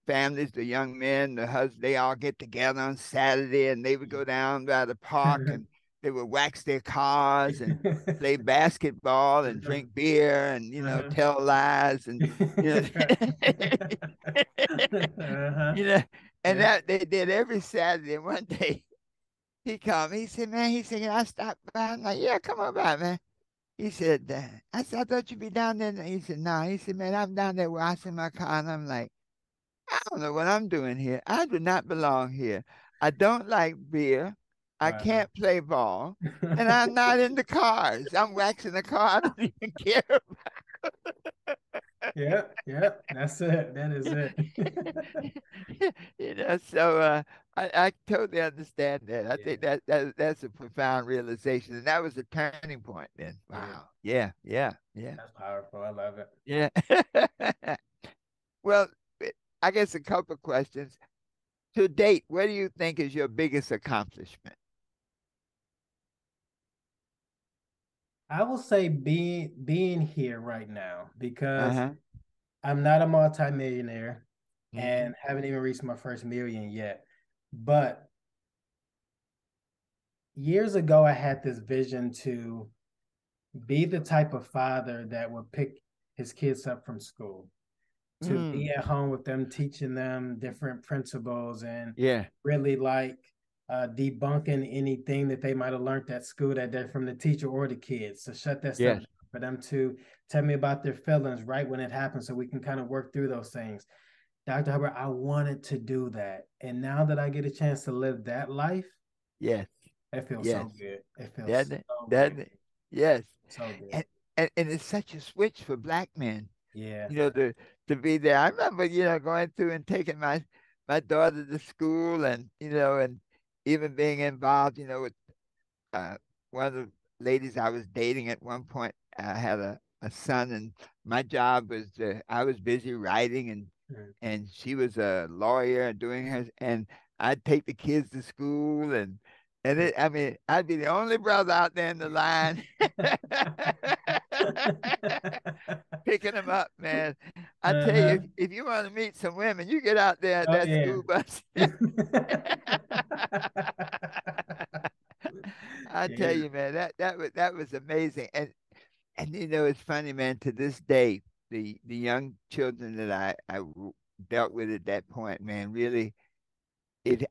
families, the young men, the husbands, they all get together on Saturday and they would go down by the park and they would wax their cars and play basketball and drink beer and tell lies and you know Uh-huh. you know and Yeah. that they did every Saturday. And one day he called me. He said, "Man," he said, "Can I stop by?" I'm like, "Yeah, come on by, man." He said, "I said, I thought you'd be down there." He said, "No." He said, "Man, I'm down there washing my car." And I'm like, "I don't know what I'm doing here. I do not belong here. I don't like beer. I Wow. can't play ball. And I'm not into cars. I'm waxing the car. I don't even care." Yeah, yeah, that's it. That is it. So I totally understand that. I Yeah, think that's a profound realization. And that was a turning point then. yeah, Wow. Yeah, yeah, yeah, that's powerful. I love it. yeah. Well, I guess a couple of questions. To date, what do you think is your biggest accomplishment? I will say being here right now because Uh-huh. I'm not a multimillionaire Hmm. and haven't even reached my first million yet. But years ago, I had this vision to be the type of father that would pick his kids up from school, to be Mm. at home with them, teaching them different principles and Yeah. really like debunking anything that they might have learned at school that they're from the teacher or the kids to shut that stuff Yes. down, for them to tell me about their feelings right when it happens so we can kind of work through those things. Dr. Hubbard, I wanted to do that. And now that I get a chance to live that life, Yes. it feels Yes. so good. It feels Doesn't it? so good. Doesn't it? Yes. So good. And, and it's such a switch for black men, Yeah. you know, to be there. I remember, going through and taking my daughter to school and, and even being involved, with uh, one of the ladies I was dating at one point. I had a son, and my job was I was busy writing, and she was a lawyer and doing her, and I'd take the kids to school, I mean, I'd be the only brother out there in the line picking them up, man. I tell you, Uh-huh. if you want to meet some women, you get out there at Oh that yeah. school bus. I tell Yeah. you, man, that was amazing. And it's funny, man, to this day, the young children that dealt with at that point, man, really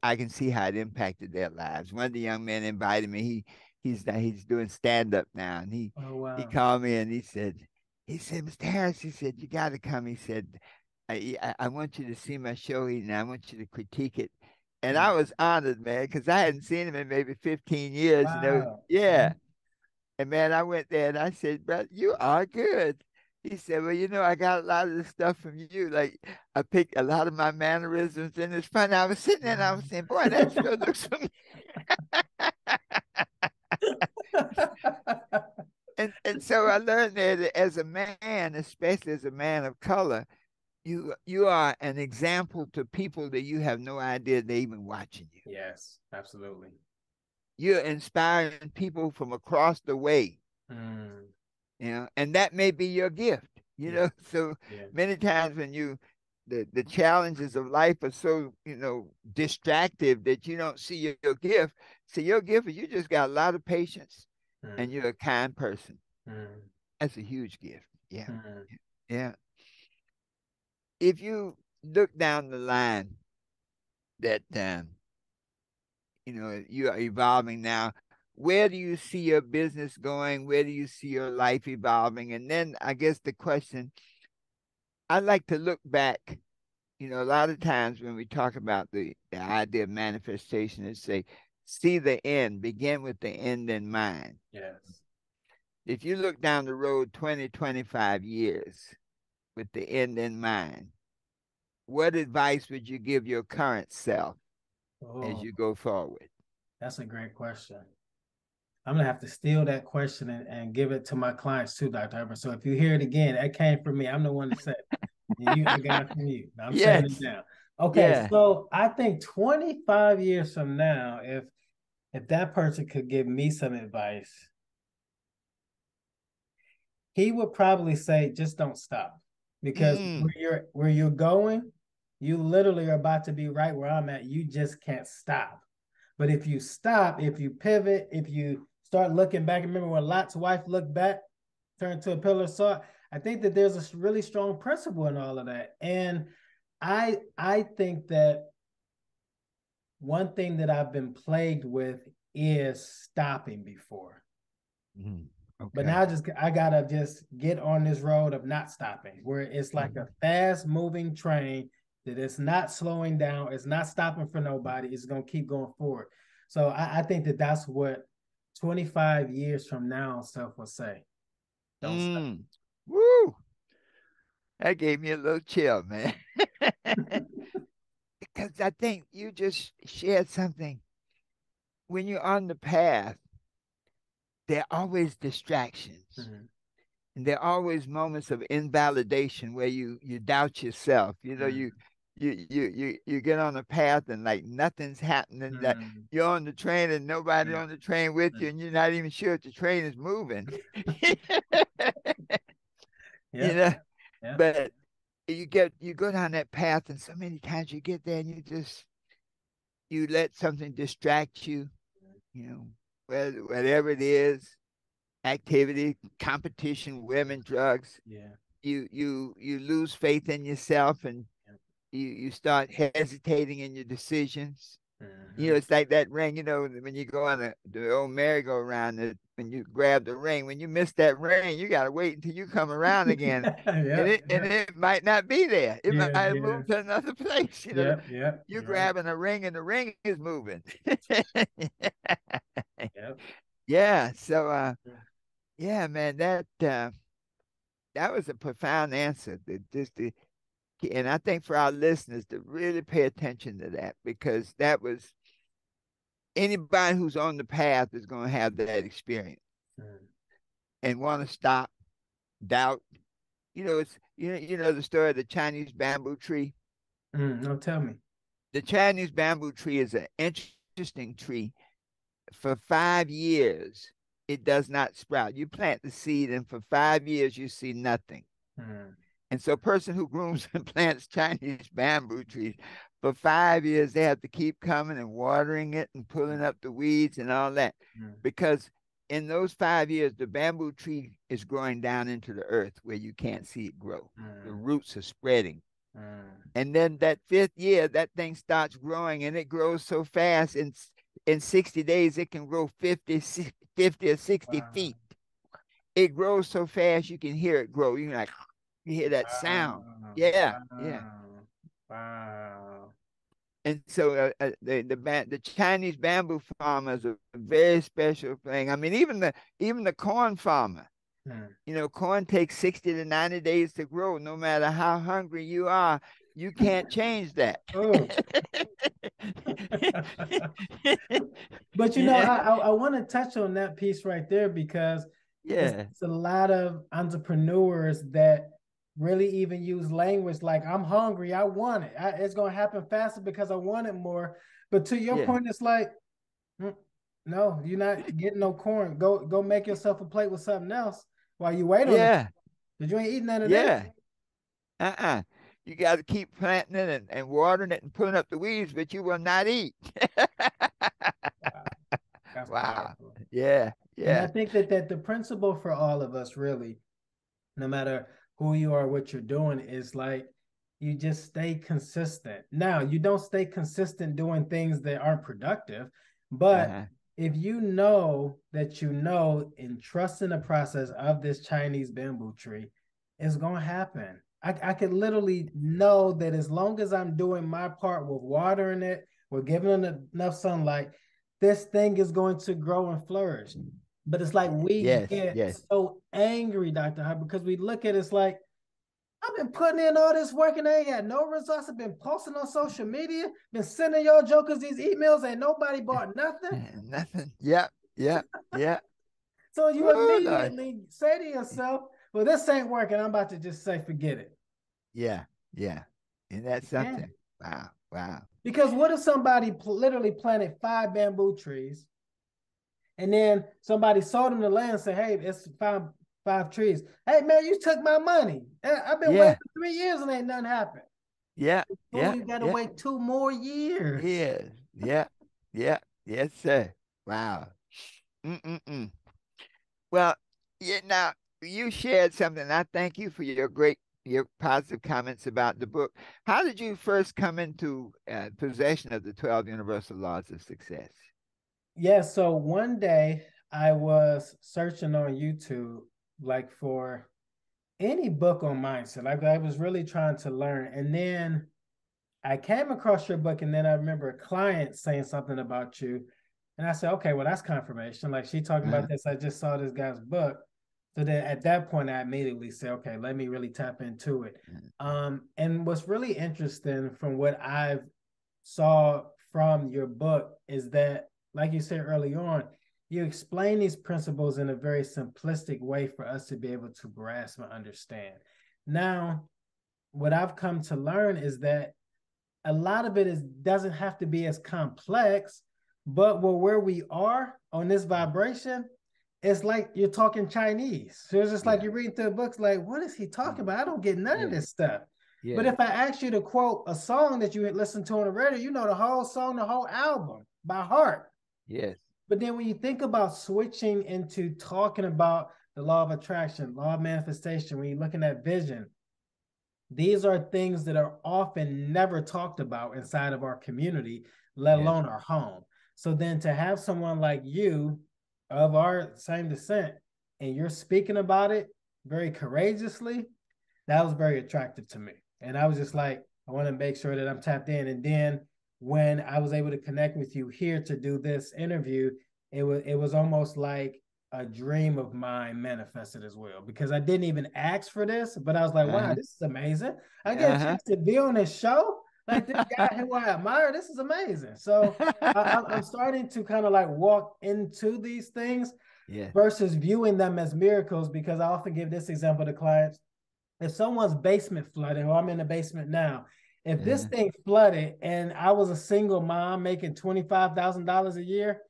I can see how it impacted their lives. One of the young men invited me. He's doing stand up now, and Oh he wow. called me and he said, "Mr. Harris," he said, "you got to come." He said, I want you to see my show, and I want you to critique it." And I Mm. was honored, man, because I hadn't seen him in maybe 15 years. Wow. Yeah. And man, I went there and I said, "Brother, you are good." He said, "Well, I got a lot of the stuff from you. Like I picked a lot of my mannerisms, and it's funny. I was sitting there and I was saying, boy, that sure looks familiar." And And so I learned that as a man, especially as a man of color, you are an example to people that you have no idea they're even watching you. Yes, absolutely. You're inspiring people from across the way, Mm, and that may be your gift, yeah, So yeah. many times when the challenges of life are so, distractive that you don't see your gift. See, your gift is you just got a lot of patience and Mm, you're a kind person. mm, That's a huge gift. Yeah. mm. Yeah. If you look down the line that you are evolving now, where do you see your business going? Where do you see your life evolving? And then I guess the question, I like to look back. A lot of times when we talk about the idea of manifestation, is say, see the end, begin with the end in mind. Yes. If you look down the road 20, 25 years with the end in mind, what advice would you give your current self as Oh, you go forward? that's a great question. I'm gonna have to steal that question and give it to my clients too, Dr. Herbert. So if you hear it again, that came from me. I'm the one that said it. I got it from you. I'm saying it Yes. now. Okay, Yeah. so I think 25 years from now, if that person could give me some advice, he would probably say, just don't stop. Because Mm. where you're going, you literally are about to be right where I'm at. You just can't stop. But if you stop, if you pivot, if you start looking back, remember when Lot's wife looked back, turned to a pillar of salt. I think that there's a really strong principle in all of that. And I think that one thing that I've been plagued with is stopping before. Mm. But Okay. now I gotta just get on this road of not stopping, where it's like a fast moving train that it's not slowing down, it's not stopping for nobody, it's gonna keep going forward. So I think that that's what 25 years from now self will say. Don't stop. Mm. Woo! That gave me a little chill, man. Because I think you just shared something. When you're on the path, there are always distractions. Mm-hmm. And there are always moments of invalidation where you doubt yourself. You get on a path and like nothing's happening. That Mm-hmm. you're on the train and nobody Yeah. on the train with you, and you're not even sure if the train is moving. you Yeah. know, Yeah. but you go down that path, and so many times you get there and you let something distract you. Whatever it is, activity, competition, women, drugs. Yeah. You lose faith in yourself, and Yeah. you start hesitating in your decisions. Mm-hmm. It's like that ring, when you go on the old merry-go-round, when you grab the ring, when you miss that ring, you got to wait until you come around again. And Yeah. it and Yeah. it might not be there. It might Yeah. have Yeah. moved to another place. Yeah. Yeah. You're You're right. grabbing a ring and the ring is moving. Yeah. Yeah. So yeah, man, that was a profound answer. And I think for our listeners to really pay attention to that, because that was anybody who's on the path is going to have that experience Mm. and want to stop, doubt. It's the story of the Chinese bamboo tree. No, tell me. The Chinese bamboo tree is an interesting tree. For 5 years, it does not sprout. You plant the seed, and for 5 years, you see nothing. Mm. And so, a person who grooms and plants Chinese bamboo trees for 5 years, they have to keep coming and watering it and pulling up the weeds and all that, Mm. because in those 5 years, the bamboo tree is growing down into the earth where you can't see it grow. The Mm. roots are spreading. Mm. And then that fifth year, that thing starts growing, and it grows so fast. In 60 days, it can grow 50 or 60 Wow. feet. It grows so fast, you can hear it grow. You hear that sound. Wow. Yeah, yeah. Wow. Wow. And so the Chinese bamboo farmer is a very special thing. I mean, even the corn farmer. Mm. Corn takes 60 to 90 days to grow. No matter how hungry you are, you can't change that. Oh. But Yeah. I want to touch on that piece right there because Yeah. It's a lot of entrepreneurs that really even use language like I'm hungry, I want it. It's gonna happen faster because I want it more. But to your Yeah. point, it's like, mm, no, you're not getting no corn. Go make yourself a plate with something else while you wait on it. Yeah. Because you ain't eating none of this. Yeah. Uh-uh. You got to keep planting it and watering it and pulling up the weeds, but you will not eat. Wow, that's Wow. powerful. Yeah. And I Yeah. think that the principle for all of us really, no matter who you are, what you're doing, is like you just stay consistent. Now, you don't stay consistent doing things that aren't productive, but Uh-huh. if you know that you know and trust in the process of this Chinese bamboo tree, it's going to happen. I could literally know that as long as I'm doing my part with watering it, with giving it enough sunlight, this thing is going to grow and flourish. But it's like we Yes. get Yes. so angry, Dr. Hyde, because we look at it, it's like, I've been putting in all this work and I ain't got no results. I've been posting on social media, been sending y'all jokers these emails, and nobody bought nothing. Nothing. Yep. Yep. Yep. So you Oh, Lord. immediately say to yourself, well, this ain't working. I'm about to just say, forget it. Yeah. Yeah. And that's Yeah. something. Wow. Wow. Because what if somebody literally planted 5 bamboo trees and then somebody sold them the land and said, hey, it's five trees. Hey, man, you took my money. I've been waiting Yeah. for 3 years and ain't nothing happened. Yeah. Oh, Yeah. you got to Yeah. wait 2 more years. Yeah. Yeah. Yeah. Yes, sir. Wow. Mm-mm-mm. Well, yeah, now you shared something. I thank you for your positive comments about the book. How did you first come into possession of the 12 Universal Laws of Success? Yeah, so one day I was searching on YouTube like for any book on mindset. Like I was really trying to learn. And then I came across your book, and then I remember a client saying something about you. And I said, okay, well, that's confirmation. Like she talking Uh-huh. about this. I just saw this guy's book. So then at that point, I immediately said, okay, let me really tap into it. And what's really interesting from what I've saw from your book is that, like you said early on, you explain these principles in a very simplistic way for us to be able to grasp and understand. Now, what I've come to learn is that a lot of it is doesn't have to be as complex, but where we are on this vibration, it's like you're talking Chinese. So it's just like Yeah. you're reading through the books, like, what is he talking about? I don't get none of Yeah. this stuff. But Yeah. if I ask you to quote a song that you had listened to on the radio, you know the whole song, the whole album by heart. Yes. But then when you think about switching into talking about the law of attraction, law of manifestation, when you're looking at vision, these are things that are often never talked about inside of our community, let Yes. alone our home. So then to have someone like you of our same descent and you're speaking about it very courageously, that was very attractive to me. And I was just like, I want to make sure that I'm tapped in. And then when I was able to connect with you here to do this interview, it was almost like a dream of mine manifested as well, because I didn't even ask for this, but I was like, wow, Uh-huh. this is amazing. I get a Uh-huh. chance to be on this show. Like this guy who I admire, this is amazing. So I'm starting to kind of like walk into these things Yeah. versus viewing them as miracles, because I often give this example to clients. If someone's basement flooded, or I'm in the basement now, if this Uh-huh. thing flooded and I was a single mom making $25,000 a year,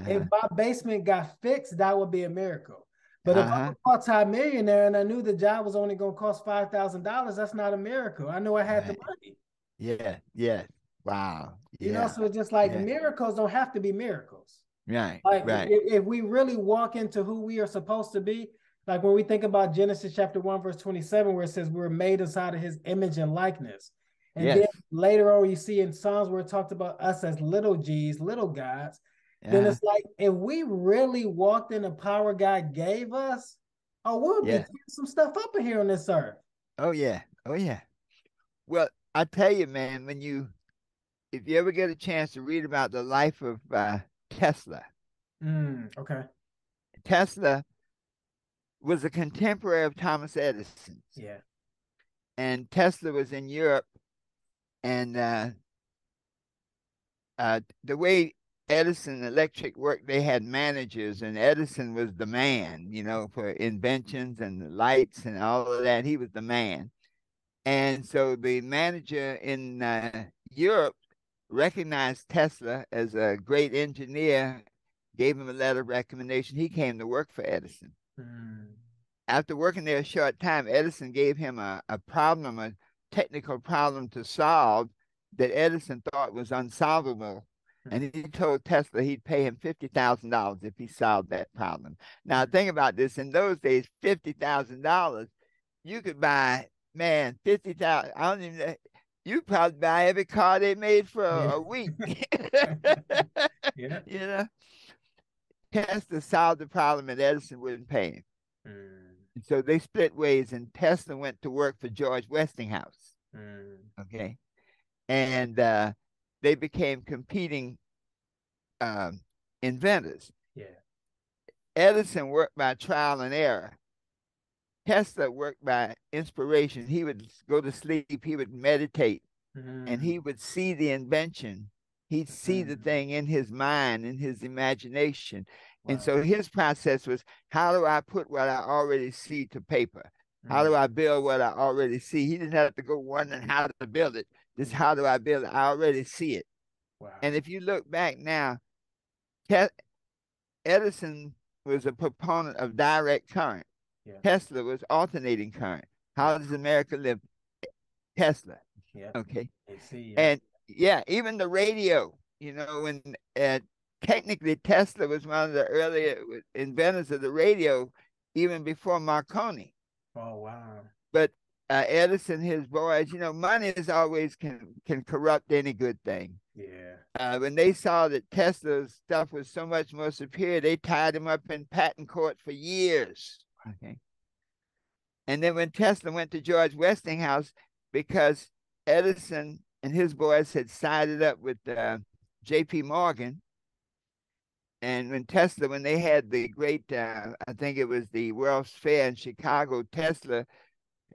if Uh-huh. my basement got fixed, that would be a miracle. But if I'm Uh-huh. a multi-millionaire and I knew the job was only going to cost $5,000, that's not a miracle. I know I had the Right. money. Yeah. Yeah. Wow. Yeah. So it's just like Yeah. miracles don't have to be miracles. Right. Like Right. if we really walk into who we are supposed to be, like when we think about Genesis chapter 1, verse 27, where it says we were made inside of his image and likeness. And Yes. then later on, you see in Psalms where it talked about us as little G's, little gods. Then Uh-huh. it's like if we really walked in the power God gave us, oh, we'll be Yeah. tearing some stuff up in here on this earth. Oh yeah. Oh yeah. Well, I tell you, man, if you ever get a chance to read about the life of Tesla, Okay. Tesla was a contemporary of Thomas Edison's, Yeah. and Tesla was in Europe, and the way Edison Electric worked, they had managers, and Edison was the man, for inventions and the lights and all of that. He was the man. And so the manager in Europe recognized Tesla as a great engineer, gave him a letter of recommendation. He came to work for Edison. Mm. After working there a short time, Edison gave him a problem, a technical problem to solve that Edison thought was unsolvable. And he told Tesla he'd pay him $50,000 if he solved that problem. Now, think about this. In those days, $50,000, you could buy, man, 50,000. I don't even know. You probably buy every car they made for Yeah. a week. Yeah. You know, Tesla solved the problem and Edison wouldn't pay him. Mm. So they split ways, and Tesla went to work for George Westinghouse. Mm. Okay. And they became competing um, inventors. Yeah. Edison worked by trial and error. Tesla worked by inspiration. He would go to sleep, he would meditate, and Mm. he would see the invention. He'd see the Mm. thing in his mind, in his imagination. And Wow. so his process was, how do I put what I already see to paper? How Mm. do I build what I already see? He didn't have to go wondering how to build it. Just Mm. how do I build it? I already see it. And Wow. if you look back now, Edison was a proponent of direct current. Yeah. Tesla was alternating current. Yeah. How does America live? Tesla. Yeah. Okay. AC. Yeah. And yeah, even the radio, when technically Tesla was one of the earlier inventors of the radio, even before Marconi. Oh wow. But Edison, his boys, money is always can corrupt any good thing. Yeah. When they saw that Tesla's stuff was so much more superior, they tied him up in patent court for years. Okay. And then when Tesla went to George Westinghouse, because Edison and his boys had sided up with J.P. Morgan, and when they had the great, I think it was the World's Fair in Chicago, Tesla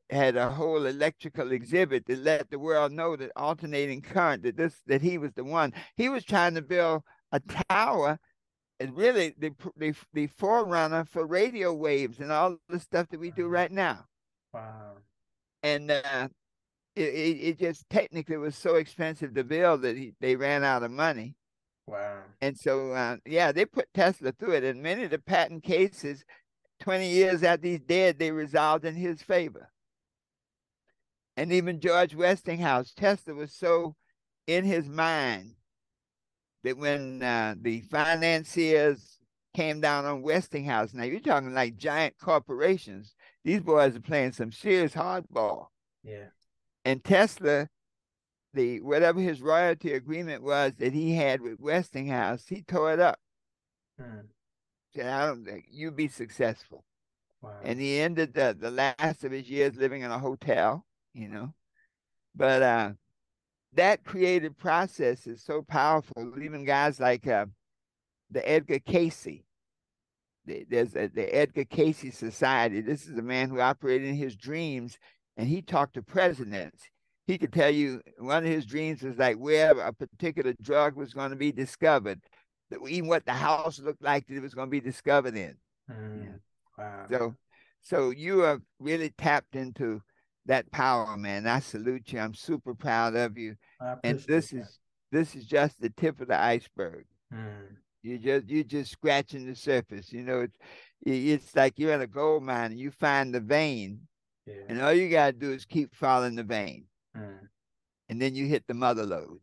had a whole electrical exhibit that let the world know that alternating current, that he was the one. He was trying to build a tower, and really the forerunner for radio waves and all the stuff that we do right now. Wow. And it just technically was so expensive to build that they ran out of money. Wow. And so, yeah, they put Tesla through it. And many of the patent cases, 20 years after he's dead, they resolved in his favor. And even George Westinghouse, Tesla was so in his mind that when the financiers came down on Westinghouse, now you're talking like giant corporations, these boys are playing some serious hardball. Yeah. And Tesla, whatever his royalty agreement was that he had with Westinghouse, he tore it up. Mm. Said, I don't think you be successful. Wow. And he ended the last of his years living in a hotel, But that creative process is so powerful. Even guys like the Edgar Casey, there's the Edgar Casey Society. This is a man who operated in his dreams, and he talked to presidents. He could tell you one of his dreams was like where a particular drug was going to be discovered, even what the house looked like that it was going to be discovered in. Yeah. Mm. Wow. So you are really tapped into that power, man. I salute you. I'm super proud of you. I And appreciate that. this is just the tip of the iceberg. Mm. You're just scratching the surface. It's like you're in a gold mine and you find the vein, Yeah. and all you gotta do is keep following the vein, Mm. and then you hit the mother lode.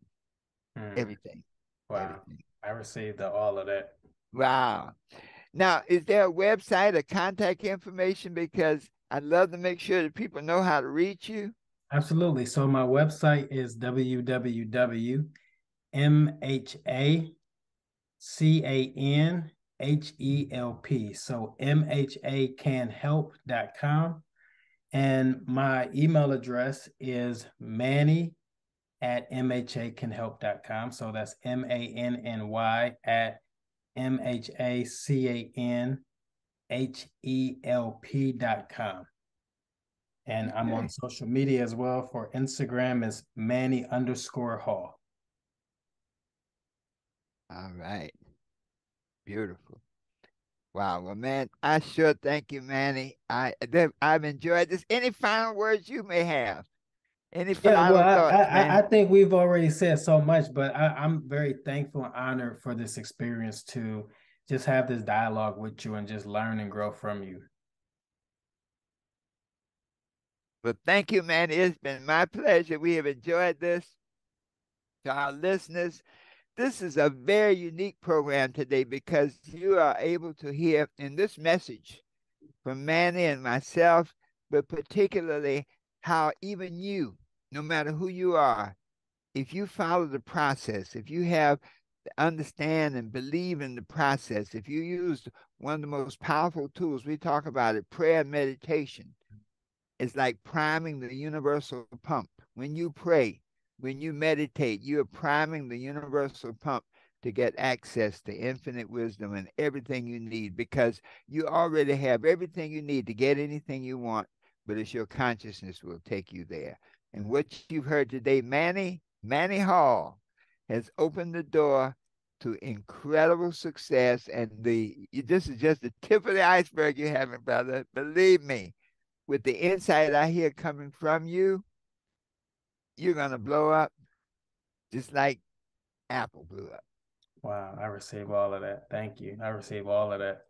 Mm. Everything, Wow. everything. I received all of that. Wow. Now, is there a website or contact information? Because I'd love to make sure that people know how to reach you. Absolutely. So my website is www.MHACANHELP. So MHAcanhelp.com. And my email address is manny@mhacanhelp.com. So that's MANNY at MHACANHELP.com. And I'm on Okay. social media as well. For Instagram is Manny_Hall. All right. Beautiful. Wow. Well, man, I sure thank you, Manny. I've enjoyed this. Any final words you may have? Any Yeah, well, final thoughts, I man? think we've already said so much, but I'm very thankful and honored for this experience to just have this dialogue with you and just learn and grow from you. Well, thank you, man. It's been my pleasure. We have enjoyed this. To our listeners, this is a very unique program today because you are able to hear in this message from Manny and myself, but particularly how even you, no matter who you are, if you follow the process, if you have understand and believe in the process, if you use one of the most powerful tools, we talk about it, prayer and meditation, it's like priming the universal pump. When you pray, when you meditate, you are priming the universal pump to get access to infinite wisdom and everything you need because you already have everything you need to get anything you want, but it's your consciousness will take you there. And what you've heard today, Manny Hall has opened the door to incredible success. And this is just the tip of the iceberg you haven't, brother. Believe me, with the insight I hear coming from you, you're going to blow up just like Apple blew up. Wow, I receive all of that. Thank you. I receive all of that.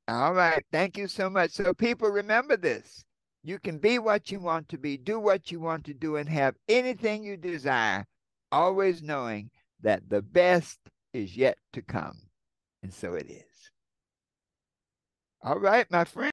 All right. Thank you so much. So, people, remember this. You can be what you want to be, do what you want to do, and have anything you desire, always knowing that the best is yet to come. And so it is. All right, my friend.